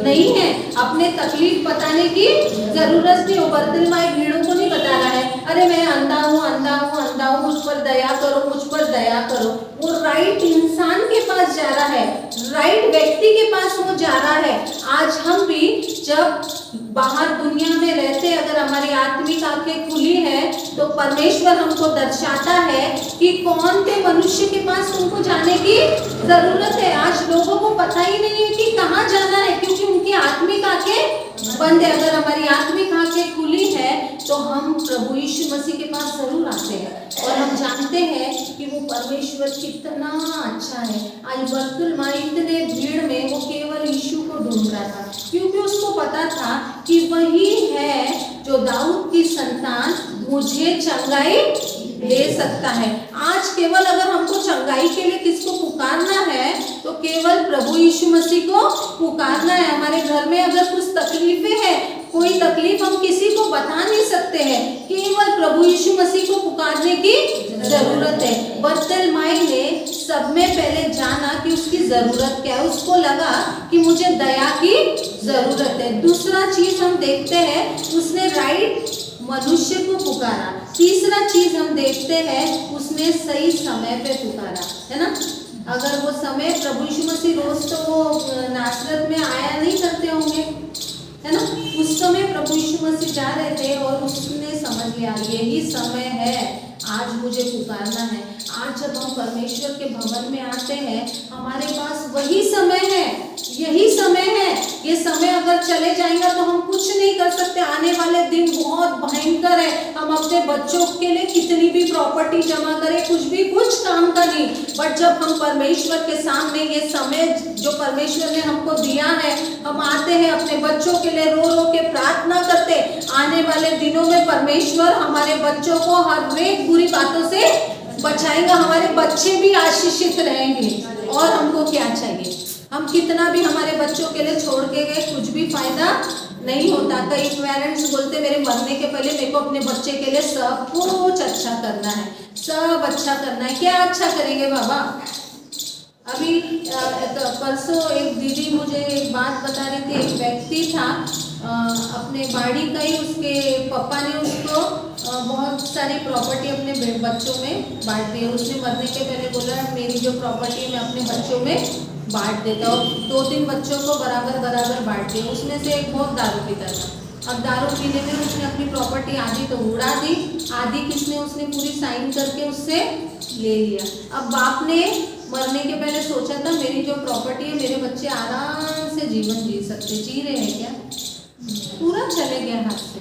नहीं है, अपने तकलीफ बताने की जरूरत नहीं। वो बरतिमाई भीड़ों को नहीं बता रहा है, अरे मैं अंधा हूँ अंधा हूँ अंधा हूँ, मुझ पर दया करो मुझ पर दया करो। वो राइट इंसान के पास जा रहा है, राइट व्यक्ति के पास वो जा रहा है। आज हम भी जब बाहर दुनिया में रहते, अगर हमारी आत्मिक आंखें खुली है तो परमेश्वर हमको दर्शाता है कि कौन से मनुष्य के पास तुमको जाने की जरूरत है। आज लोगों को पता ही नहीं है कि कहाँ जाना है, क्योंकि उनकी आत्मिक आंखें बंद है। अगर हमारी आत्मिक आंखें खुली है तो हम प्रभु यीशु मसीह के पास जरूर आते हैं, और हम जानते हैं कि वो परमेश्वर कितना अच्छा है। आज बरतिमाई इतने भीड़ में वो केवल यीशु को ढूंढ रहा था, क्योंकि उसको पता था कि वही है जो दाऊद की संतान मुझे चंगाई दे सकता है। आज केवल अगर हमको चंगाई के लिए किसको पुकारना है तो केवल प्रभु यीशु मसीह को पुकारना है। हमारे घर में अगर कुछ तकलीफें हैं, कोई तकलीफ हम किसी को बता नहीं सकते हैं, केवल प्रभु यीशु मसीह को पुकारने की जरूरत है। बरतिमाई ने सब में पहले जाना कि उसकी जरूरत क्या है, उसको लगा कि मुझे दया की जरूरत है। दूसरा चीज हम देखते हैं, उसने राइट मनुष्य को पुकारा। तीसरा चीज हम देखते हैं, उसने सही समय पे पुकारा, है ना। अगर वो समय प्रभु यीशु मसीह रोज तो वो नासरत में आया नहीं करते होंगे, है ना। उस समय प्रभु यीशु मसीह जा रहे थे और उसने समझ लिया यही समय है, आज मुझे पुकारना है। आज जब हम परमेश्वर के भवन में आते हैं, हमारे पास वही समय है, यही समय है। ये समय अगर चले जाएगा तो हम कुछ नहीं कर सकते। आने वाले दिन बहुत भयंकर है, हम अपने बच्चों के लिए कितनी भी प्रॉपर्टी जमा करें, कुछ काम का नहीं, बट जब हम परमेश्वर के सामने ये समय जो परमेश्वर ने हमको दिया है, हम आते हैं अपने बच्चों के लिए रो रो के प्रार्थना करते, आने वाले दिनों में परमेश्वर हमारे बच्चों को हर एक बुरी बातों से बचाएगा, हमारे बच्चे भी आशीषित रहेंगे। और हमको क्या चाहिए? हम कितना भी हमारे बच्चों के लिए छोड़ के गए, कुछ भी फायदा नहीं होता। कई पेरेंट्स बोलते मेरे मरने के पहले मेरे को अपने बच्चे के लिए सब कुछ अच्छा करना है, सब अच्छा करना है। क्या अच्छा करेंगे बाबा? अभी परसों एक दीदी मुझे एक बात बता रही थी। एक व्यक्ति था, अपने बाड़ी का ही, उसके पापा ने उसको बहुत सारी प्रॉपर्टी अपने बच्चों में बांट दी है। उसने मरने के पहले बोला मेरी जो प्रॉपर्टी मैं अपने बच्चों में बांट देता हूँ। 2-3 बच्चों को बराबर बांट दिया। उसमें से एक बहुत दारू पीता था। अब दारू पीने में उसने अपनी प्रॉपर्टी आधी तो उड़ा दी, आधी उसने पूरी साइन करके उससे ले लिया। अब बाप ने मरने के पहले सोचा था मेरी जो प्रॉपर्टी है मेरे बच्चे आराम से जीवन जी सकते, जी रहे हैं क्या? पूरा चले गया हाथ से।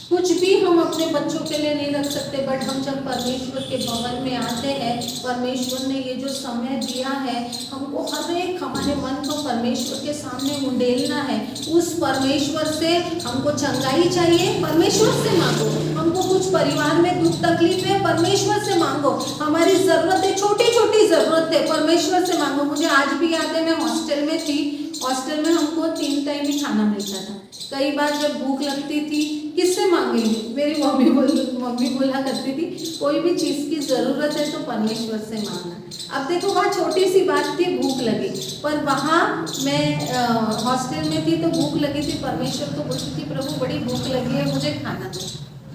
कुछ भी हम अपने बच्चों के लिए नहीं रख सकते, बट हम जब परमेश्वर के भवन में आते हैं, परमेश्वर ने ये जो समय दिया है, हमको हर एक हमारे मन को परमेश्वर के सामने उंडेलना है। उस परमेश्वर से हमको चंगाई चाहिए, परमेश्वर से मांगो। हमको कुछ परिवार में दुख तकलीफ है, परमेश्वर से मांगो। हमारी जरूरत है, छोटी छोटी जरूरत है, परमेश्वर से मांगो। मुझे आज भी याद है, मैं हॉस्टल में थी। हॉस्टल में हमको 3 टाइम ही खाना मिलता था। कई बार जब भूख लगती थी, किससे मांगेंगे? मेरी मम्मी बोला करती थी कोई भी चीज़ की ज़रूरत है तो परमेश्वर से मांगना। अब देखो वहाँ छोटी सी बात थी, भूख लगी, पर वहाँ मैं हॉस्टल में थी तो भूख लगी थी, परमेश्वर को बोलती थी प्रभु बड़ी भूख लगी है, मुझे खाना दो।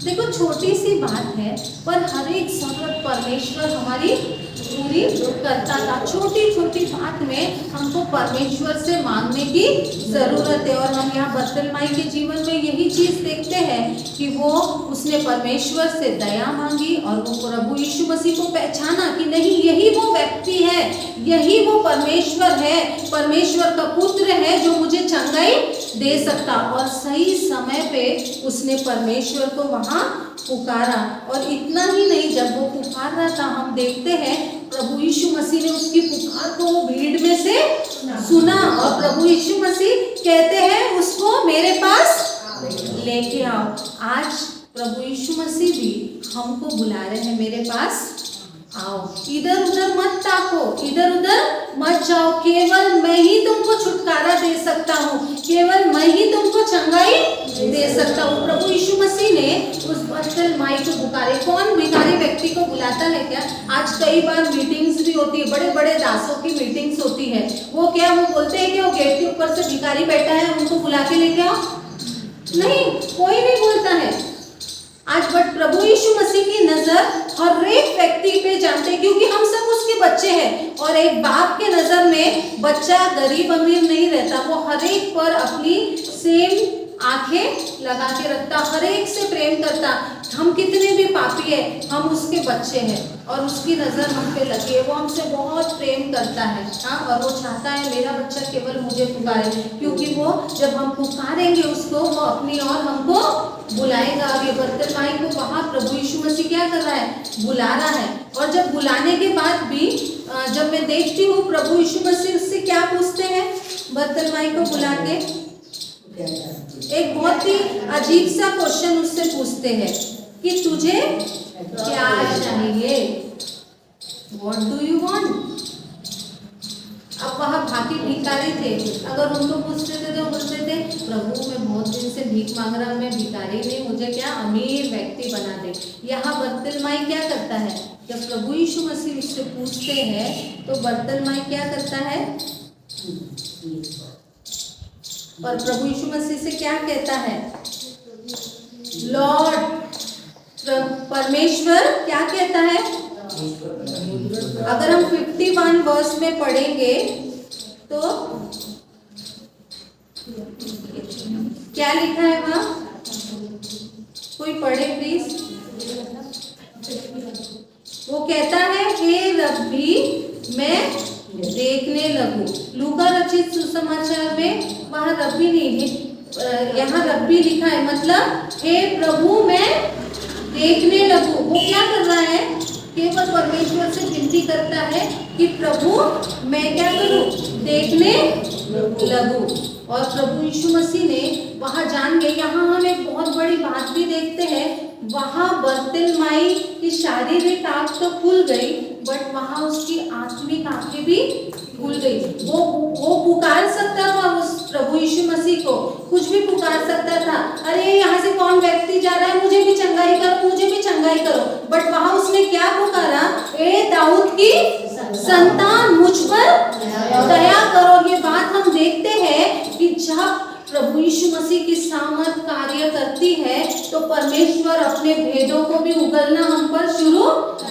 देखो छोटी सी बात है, पर हर एक जरूरत परमेश्वर हमारी पूरी करता था। छोटी छोटी बात में हमको परमेश्वर से मांगने की जरूरत है। और हम यहाँ बर्तलमाई के जीवन में यही चीज देखते हैं कि वो उसने परमेश्वर से दया मांगी और वो प्रभु यीशु मसीह को पहचाना कि नहीं यही वो व्यक्ति है, यही वो परमेश्वर है, परमेश्वर का पुत्र है जो मुझे चंगाई दे सकता। और सही समय पे उसने परमेश्वर को वहाँ पुकारा। और इतना ही नहीं, जब वो पुकार रहा था, हम देखते हैं प्रभु यीशु मसीह ने उसकी पुकार को वो भीड़ में से सुना और प्रभु यीशु मसीह कहते हैं उसको मेरे पास लेके आओ। आज प्रभु यीशु मसीह भी हमको बुला रहे हैं, मेरे पास आओ, इधर उधर मत ताको, इधर उधर मत जाओ, केवल मैं ही तुमको छुटकारा दे सकता हूँ, केवल मैं ही तुमको चंगाई दे सकता हूँ। प्रभु यीशु मसीह ने उस बर्तलमाई को पुकारे। कौन भिखारी व्यक्ति को बुलाता है क्या? आज कई बार मीटिंग्स भी होती है, बड़े बड़े दासों की मीटिंग्स होती है। वो क्या वो बोलते हैं कि वो गेट के ऊपर से भिखारी बैठा है उनको बुला के लेके आओ? नहीं, कोई नहीं बोलता है आज। बट प्रभु यीशु मसीह की नजर हर एक व्यक्ति पे जानते हैं, क्योंकि हम सब उसके बच्चे हैं। और एक बाप के नजर में बच्चा गरीब अमीर नहीं रहता, वो हर एक पर अपनी सेम आंखें लगा के रखता, हर एक से प्रेम करता। हम कितने भी पापी है, हम उसके बच्चे हैं और उसकी नजर हम पे लगी है। वो हमसे बहुत प्रेम करता है, हाँ, और वो चाहता है मेरा बच्चा केवल मुझे पुकारे, क्योंकि वो जब हम पुकारेंगे उसको, वो अपनी ओर हमको बुलाएगा। अब ये बर्तलमाई को वहाँ प्रभु यीशु मसीह क्या कर रहा है? बुला रहा है। और जब बुलाने के बाद भी जब मैं देखती हूँ प्रभु यीशु मसीह उससे क्या पूछते हैं, बर्तलमाई को बुला के एक बहुत ही अजीब सा क्वेश्चन उससे पूछते हैं कि तुझे क्या चाहिए, व्हाट डू यू वांट। अब वहाँ बाकी भिखारी थे, अगर उनको पूछते थे तो बोलते थे प्रभु मैं बहुत दिन से भीख मांग रहा हूँ, मैं भिखारी नहीं, मुझे क्या अमीर व्यक्ति बना दे। यहाँ बर्तलमाई क्या करता है? जब प्रभु यीशु मसीह उससे पूछते हैं तो बर्तलमाई क्या करता है? और प्रभु यीशु मसीह से क्या कहता है? लॉर्ड, परमेश्वर क्या कहता है? अगर हम 51 वर्स में पढ़ेंगे तो क्या लिखा है वहाँ? कोई पढ़े प्लीज। वो कहता है हे रब्बी मैं देखने लगूं। लूका रचित सुसमाचार में वहाँ रब्बी नहीं है, यहाँ रब्बी लिखा है, मतलब हे प्रभु मैं देखने लगूं। वो क्या कर रहा है? केवल परमेश्वर से विनती करता है कि प्रभु मैं क्या करूं? देखने लगूं। और प्रभु यीशु मसीह ने वहां जान गए। यहाँ हम एक बहुत बड़ी बात भी देखते हैं, वहां बर्तिलमाई की शारीरिक आंख तो खुल गई, बट वहां उसकी आत्मिक आंखें भी खुल गई। वो पुकार सकता था उस प्रभु यीशु मसीह को, कुछ भी पुकार सकता था, अरे यहाँ से कौन व्यक्ति जा रहा है, मुझे भी चंगाई करो, मुझे भी चंगाई करो। बट वहां उसने क्या पुकारा? ए दाऊद की संतान मुझ पर दया करो। ये बात हम देखते हैं कि जब प्रभु यीशु मसीह की सामर्थ कार्य करती है तो परमेश्वर अपने भेदों को भी उगलना हम पर शुरू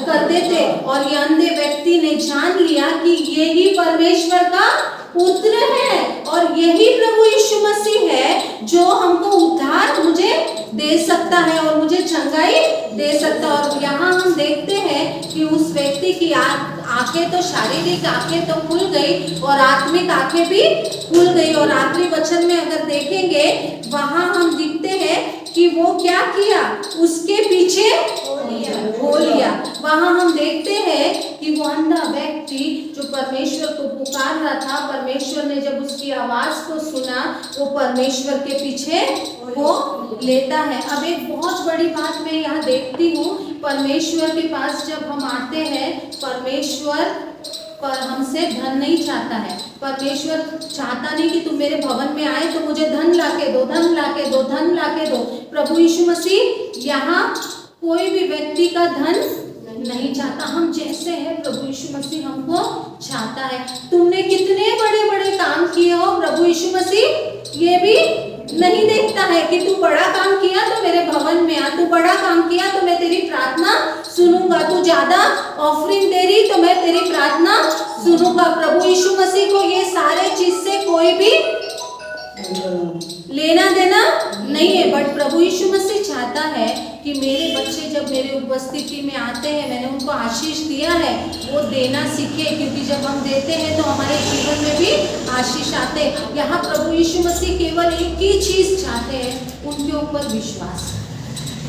कर देते। और ये अंधे व्यक्ति ने जान लिया कि ये ही परमेश्वर का पुत्र है और यही प्रभु यीशु मसीह है जो हमको उद्धार मुझे दे सकता है और मुझे चंगाई दे सकता है। और यहाँ हम देखते हैं कि उस व्यक्ति की आंखें तो, शारीरिक आंखें तो खुल गई और आत्मिक आंखें भी खुल गई। और आखिरी वचन में अगर देखेंगे वहां हम दिखते हैं कि वो क्या किया? उसके पीछे हो लिया। वहां हम देखते हैं कि वो अंधा व्यक्ति जो परमेश्वर को पुकार रहा था, परमेश्वर ने जब उसकी आवाज को सुना वो परमेश्वर के पीछे हो लेता है। अब एक बहुत बड़ी बात मैं यहाँ देखती हूँ, परमेश्वर के पास जब हम आते हैं, परमेश्वर पर हमसे धन नहीं चाहता है। परमेश्वर चाहता नहीं कि तुम मेरे भवन में आए तो मुझे धन लाके दो, धन लाके दो, धन लाके दो। प्रभु यीशु मसीह यहाँ कोई भी व्यक्ति का धन नहीं चाहता। हम जैसे हैं प्रभु यीशु मसीह हमको चाहता है। तुमने कितने बड़े बड़े काम किए हो, प्रभु यीशु मसीह ये भी नहीं देखता है कि तू बड़ा काम किया तो मेरे भवन में आ, तू बड़ा काम किया तो मैं तेरी प्रार्थना सुनूंगा, तू ज्यादा ऑफरिंग दे रही तो मैं तेरी प्रार्थना सुनूंगा। प्रभु यीशु मसीह को ये सारे चीज से कोई भी लेना देना नहीं है। बट प्रभु यीशु मसीह चाहता है कि मेरे बच्चे जब मेरे उपस्थिति में आते हैं, मैंने उनको आशीष दिया है, वो देना सीखे, क्योंकि जब हम देते हैं तो हमारे जीवन में भी आशीष आते हैं। यहाँ प्रभु यीशु मसीह केवल एक ही चीज चाहते हैं, उनके ऊपर विश्वास।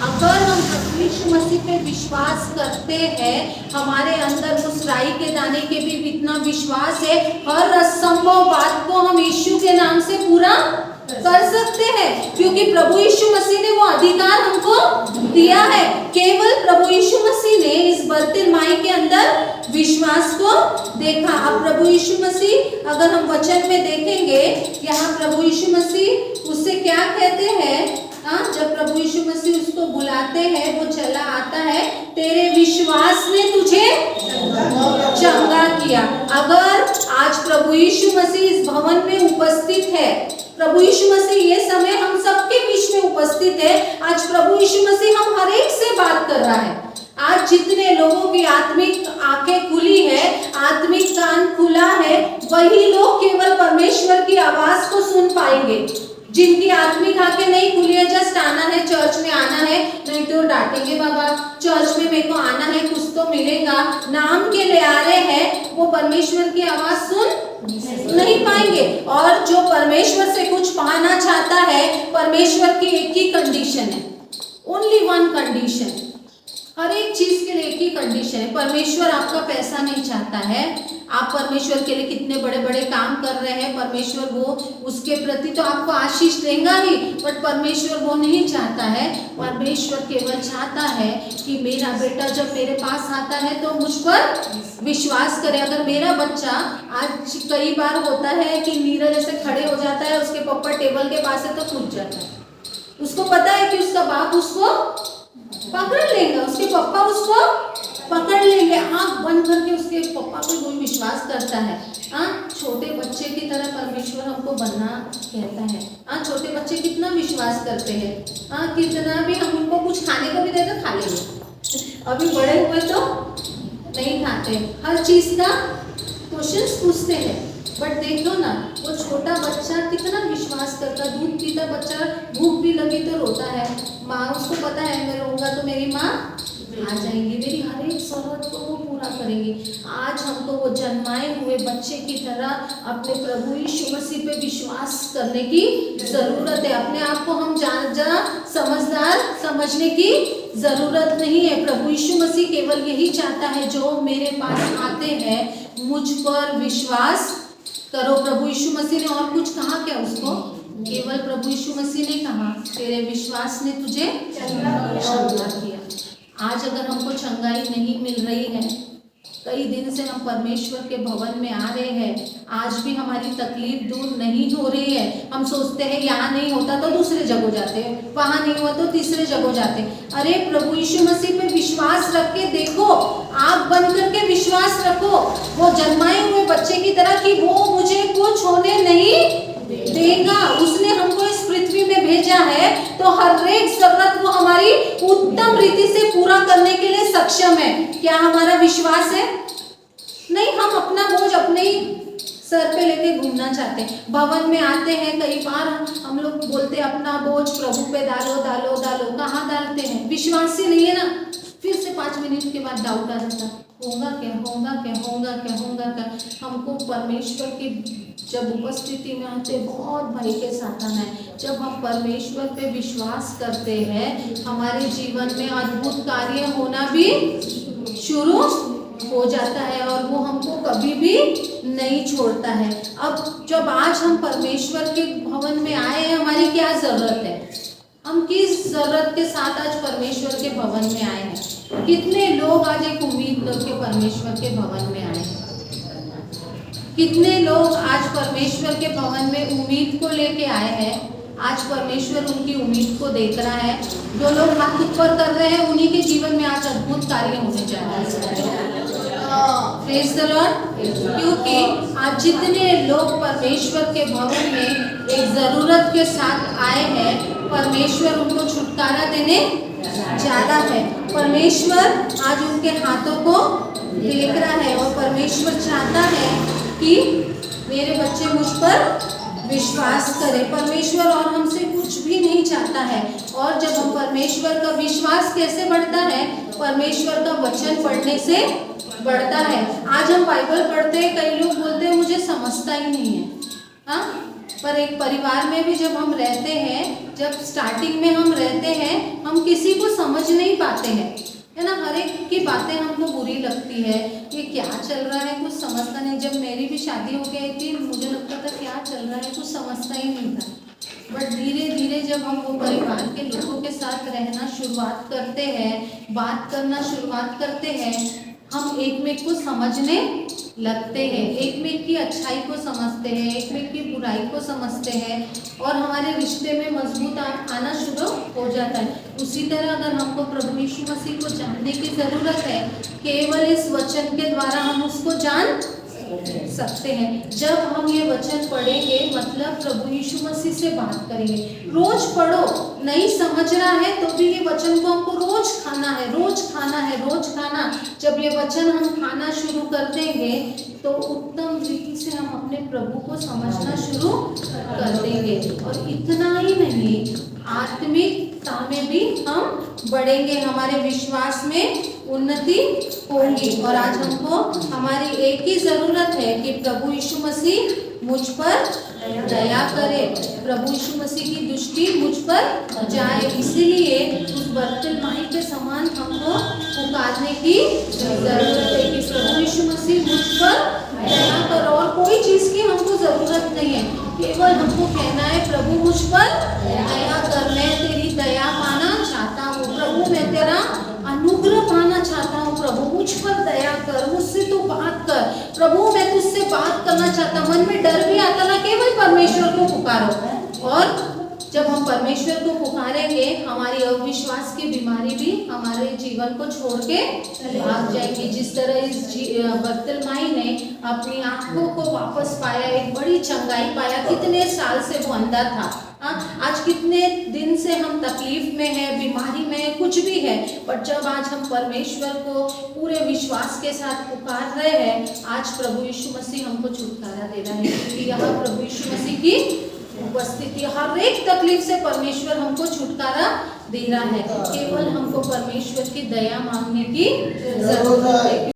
अगर हम प्रभु यीशु मसीह पे विश्वास करते हैं, हमारे अंदर उस राई के दाने के भी इतना विश्वास है, हर असंभव बात को हम यीशु के नाम से पूरा कर सकते हैं, क्योंकि प्रभु यीशु मसीह ने वो अधिकार हमको दिया है। केवल प्रभु यीशु मसीह ने इस बर्तिलमाई के अंदर विश्वास को देखा। अब प्रभु यीशु मसीह अगर हम वचन में देखेंगे, यहाँ प्रभु यीशु मसीह उससे क्या कहते हैं? जब प्रभु यीशु मसीह उसको बुलाते हैं, वो चला आता है, तेरे विश्वास ने तुझे चंगा किया। अगर आज प्रभु यीशु मसीह इस भवन में उपस्थित है, प्रभु यीशु मसीह ये समय हम सबके बीच में उपस्थित है, आज प्रभु यीशु मसीह हम हर एक से बात कर रहा है। आज जितने लोगों की आत्मिक आंखें खुली है, आत्मिक कान खुला है, वही लोग केवल परमेश्वर की आवाज को सुन पाएंगे। जिनकी आत्मिक आंखें नहीं खुली है, जस्ट आना है, चर्च में आना है, नहीं तो डांटेंगे बाबा, चर्च में मेरे को आना है, कुछ तो मिलेगा, नाम के लिए आ रहे हैं, वो परमेश्वर की आवाज सुन नहीं पाएंगे। और जो परमेश्वर से कुछ पाना चाहता है, परमेश्वर की एक ही कंडीशन है, ओनली वन कंडीशन। हर एक चीज के लिए एक ही कंडीशन है। परमेश्वर आपका पैसा नहीं चाहता है, आप परमेश्वर के लिए कितने बड़े बड़े काम कर रहे हैं, परमेश्वर वो उसके प्रति तो आपको आशीष देगा ही, बट परमेश्वर वो नहीं चाहता है। परमेश्वर केवल चाहता है कि मेरा बेटा जब मेरे पास आता है तो मुझ पर विश्वास करे। अगर मेरा बच्चा, आज कई बार होता है कि नीरज ऐसे खड़े हो जाता है, उसके पापा टेबल के पास है तो कूद जाता है, उसको पता है कि उसका बाप उसको पकड़ लेगा, उसके पापा उसको पकड़ लेंगे, आंख बंद करके उसके पापा पे कोई विश्वास करता है। छोटे बच्चे की तरह परमेश्वर हमको बनना कहता है। छोटे बच्चे कितना विश्वास करते हैं, कितना भी हम उनको कुछ खाने को भी दे तो खा लेंगे, अभी बड़े हुए तो नहीं खाते, हर चीज का क्वेश्चंस पूछते हैं। बट देख लो ना, वो छोटा बच्चा कितना विश्वास करता, दूध पीता बच्चा, भूख भी लगी तो रोता है, माँ उसको पता है मैं रोऊंगा तो मेरी माँ आ जाएंगे, मेरी हर एक जरूरत को वो पूरा करेंगे। आज हमको वो जन्माए हुए बच्चे की तरह अपने प्रभु यीशु मसीह पे विश्वास करने की जरूरत है। अपने आप को हम ज्यादा समझदार समझने की जरूरत नहीं है। प्रभु यीशु मसीह केवल यही चाहता है, जो मेरे पास आते हैं मुझ पर विश्वास करो। प्रभु यीशु मसीह ने और कुछ कहा क्या उसको? केवल प्रभु यीशु मसीह ने कहा, तेरे विश्वास ने तुझे चंगा किया। आज अगर हमको चंगाई नहीं मिल रही है, कई दिन से हम परमेश्वर के भवन में आ रहे हैं, आज भी हमारी तकलीफ दूर नहीं हो रही है। हम सोचते हैं यहाँ नहीं होता तो दूसरे जगह जाते हैं, वहाँ नहीं हुआ तो तीसरे जगह जाते हैं। अरे प्रभु यीशु मसीह पे विश्वास रख के देखो, आँख बंद करके विश्वास रखो वो जन्माए हुए बच्चे की तरह कि वो मुझे कुछ होने नहीं देगा। उसने हमको इस पृथ्वी में भेजा है तो हर एक जरूरत वो हमारी उत्तम रीति से पूरा करने के लिए सक्षम है। क्या हमारा विश्वास है? नहीं, हम अपना बोझ अपने ही सर पे लेके घूमना चाहते हैं। भवन में आते हैं, कई बार हम लोग बोलते हैं अपना बोझ प्रभु पे डालो डालो डालो। कहाँ डालते हैं? विश्वास ही नहीं है ना। फिर से 5 मिनट के बाद डाउट आ जाता, होगा क्या होगा क्या होगा क्या होगा क्या। हमको परमेश्वर की जब उपस्थिति में आते बहुत भय के साथ आना है। जब हम परमेश्वर पे विश्वास करते हैं, हमारे जीवन में अद्भुत कार्य होना भी शुरू हो जाता है और वो हमको कभी भी नहीं छोड़ता है। अब जब आज हम परमेश्वर के भवन में आए हैं, हमारी क्या जरूरत है? हम किस जरूरत के साथ आज परमेश्वर के भवन में आए हैं? कितने लोग आज एक उम्मीद लेके परमेश्वर के भवन में आए हैं? कितने लोग आज परमेश्वर के भवन में उम्मीद को लेके आए हैं? आज परमेश्वर उनकी उम्मीद को देख रहा है। जो लोग हाथ ऊपर कर रहे हैं, उन्हीं के जीवन में आज अद्भुत कार्य होने जा रहे हैं। Praise the Lord. क्योंकि आज जितने लोग परमेश्वर के भवन में एक जरूरत के साथ आए हैं, परमेश्वर उनको छुटकारा देने ज्यादा है। परमेश्वर आज उनके हाथों को देख रहा है और परमेश्वर चाहता है कि मेरे बच्चे मुझ पर विश्वास करें। परमेश्वर और हमसे कुछ भी नहीं चाहता है। और जब हम परमेश्वर का विश्वास कैसे बढ़ता है? परमेश्वर का वचन पढ़ने से बढ़ता है। आज हम बाइबल पढ़ते हैं, कई लोग बोलते हैं मुझे समझता ही नहीं है। हाँ, पर एक परिवार में भी जब हम रहते हैं, जब स्टार्टिंग में हम रहते हैं, हम किसी को समझ नहीं पाते हैं, है ना। हर एक की बातें हमको बुरी लगती है, ये क्या चल रहा है कुछ समझता नहीं। जब मेरी भी शादी हो गई थी, मुझे लगता था क्या चल रहा है कुछ समझता ही नहीं था। बट धीरे धीरे जब हम वो परिवार के लोगों के साथ रहना शुरुआत करते हैं, बात करना शुरुआत करते हैं, हम एक में को समझने लगते हैं, एक में की अच्छाई को समझते हैं, एक में की बुराई को समझते हैं और हमारे रिश्ते में मजबूत आना शुरू हो जाता है। उसी तरह अगर हमको प्रभु यीशु मसीह को जानने की ज़रूरत है, केवल इस वचन के द्वारा हम उसको जान सकते हैं। जब हम ये वचन पढ़ेंगे, मतलब प्रभु यीशु मसीह से बात करेंगे। रोज पढ़ो, नहीं समझ रहा है तो भी ये वचन को हमको रोज खाना है, रोज खाना है, रोज खाना। जब ये वचन हम खाना शुरू कर देंगे तो उत्तम रीति से हम अपने प्रभु को समझना शुरू कर देंगे। और इतना ही नहीं, आत्मिकता में भी हम बढ़ेंगे, हमारे विश्वास में उन्नति होगी। और आज हमको हमारी एक ही जरूरत है कि प्रभु यीशु मसीह मुझ पर दया करे, प्रभु यीशु मसीह की दृष्टि मुझ पर जाए। इसीलिए उस बर्तिलमाई के समान हमको पुकारने की जरूरत है कि प्रभु यीशु मसीह मुझ पर दया करो। और कोई चीज की हमको जरूरत नहीं है, केवल हमको कहना है प्रभु मुझ पर दया कर, मैं तेरी दया पाना चाहता हूँ प्रभु, मैं तेरा अनुग्रह पाना चाहता हूँ प्रभु, मुझ पर दया कर, मुझसे तो बात कर प्रभु, मैं तुझसे बात करना चाहता। मन में डर भी आता ना, केवल परमेश्वर को पुकारो। और जब हम परमेश्वर को पुकारेंगे, हमारी अविश्वास की बीमारी भी हमारे जीवन को छोड़ के भाग जाएगी। जिस तरह इस बर्तिलमाई ने अपनी आंखों को वापस पाया, एक बड़ी चंगाई पाया। कितने साल से वो अंधा था, आज कितने दिन से हम तकलीफ में है, बीमारी में है, कुछ भी है, पर जब आज हम परमेश्वर को पूरे विश्वास के साथ पुकार रहे हैं, आज प्रभु यीशु मसीह हमको छुटकारा दे रहा है। क्योंकि यहाँ प्रभु यीशु मसीह की उपस्थिति, हर एक तकलीफ से परमेश्वर हमको छुटकारा दे रहा है। केवल हमको परमेश्वर की दया मांगने की जरूरत है।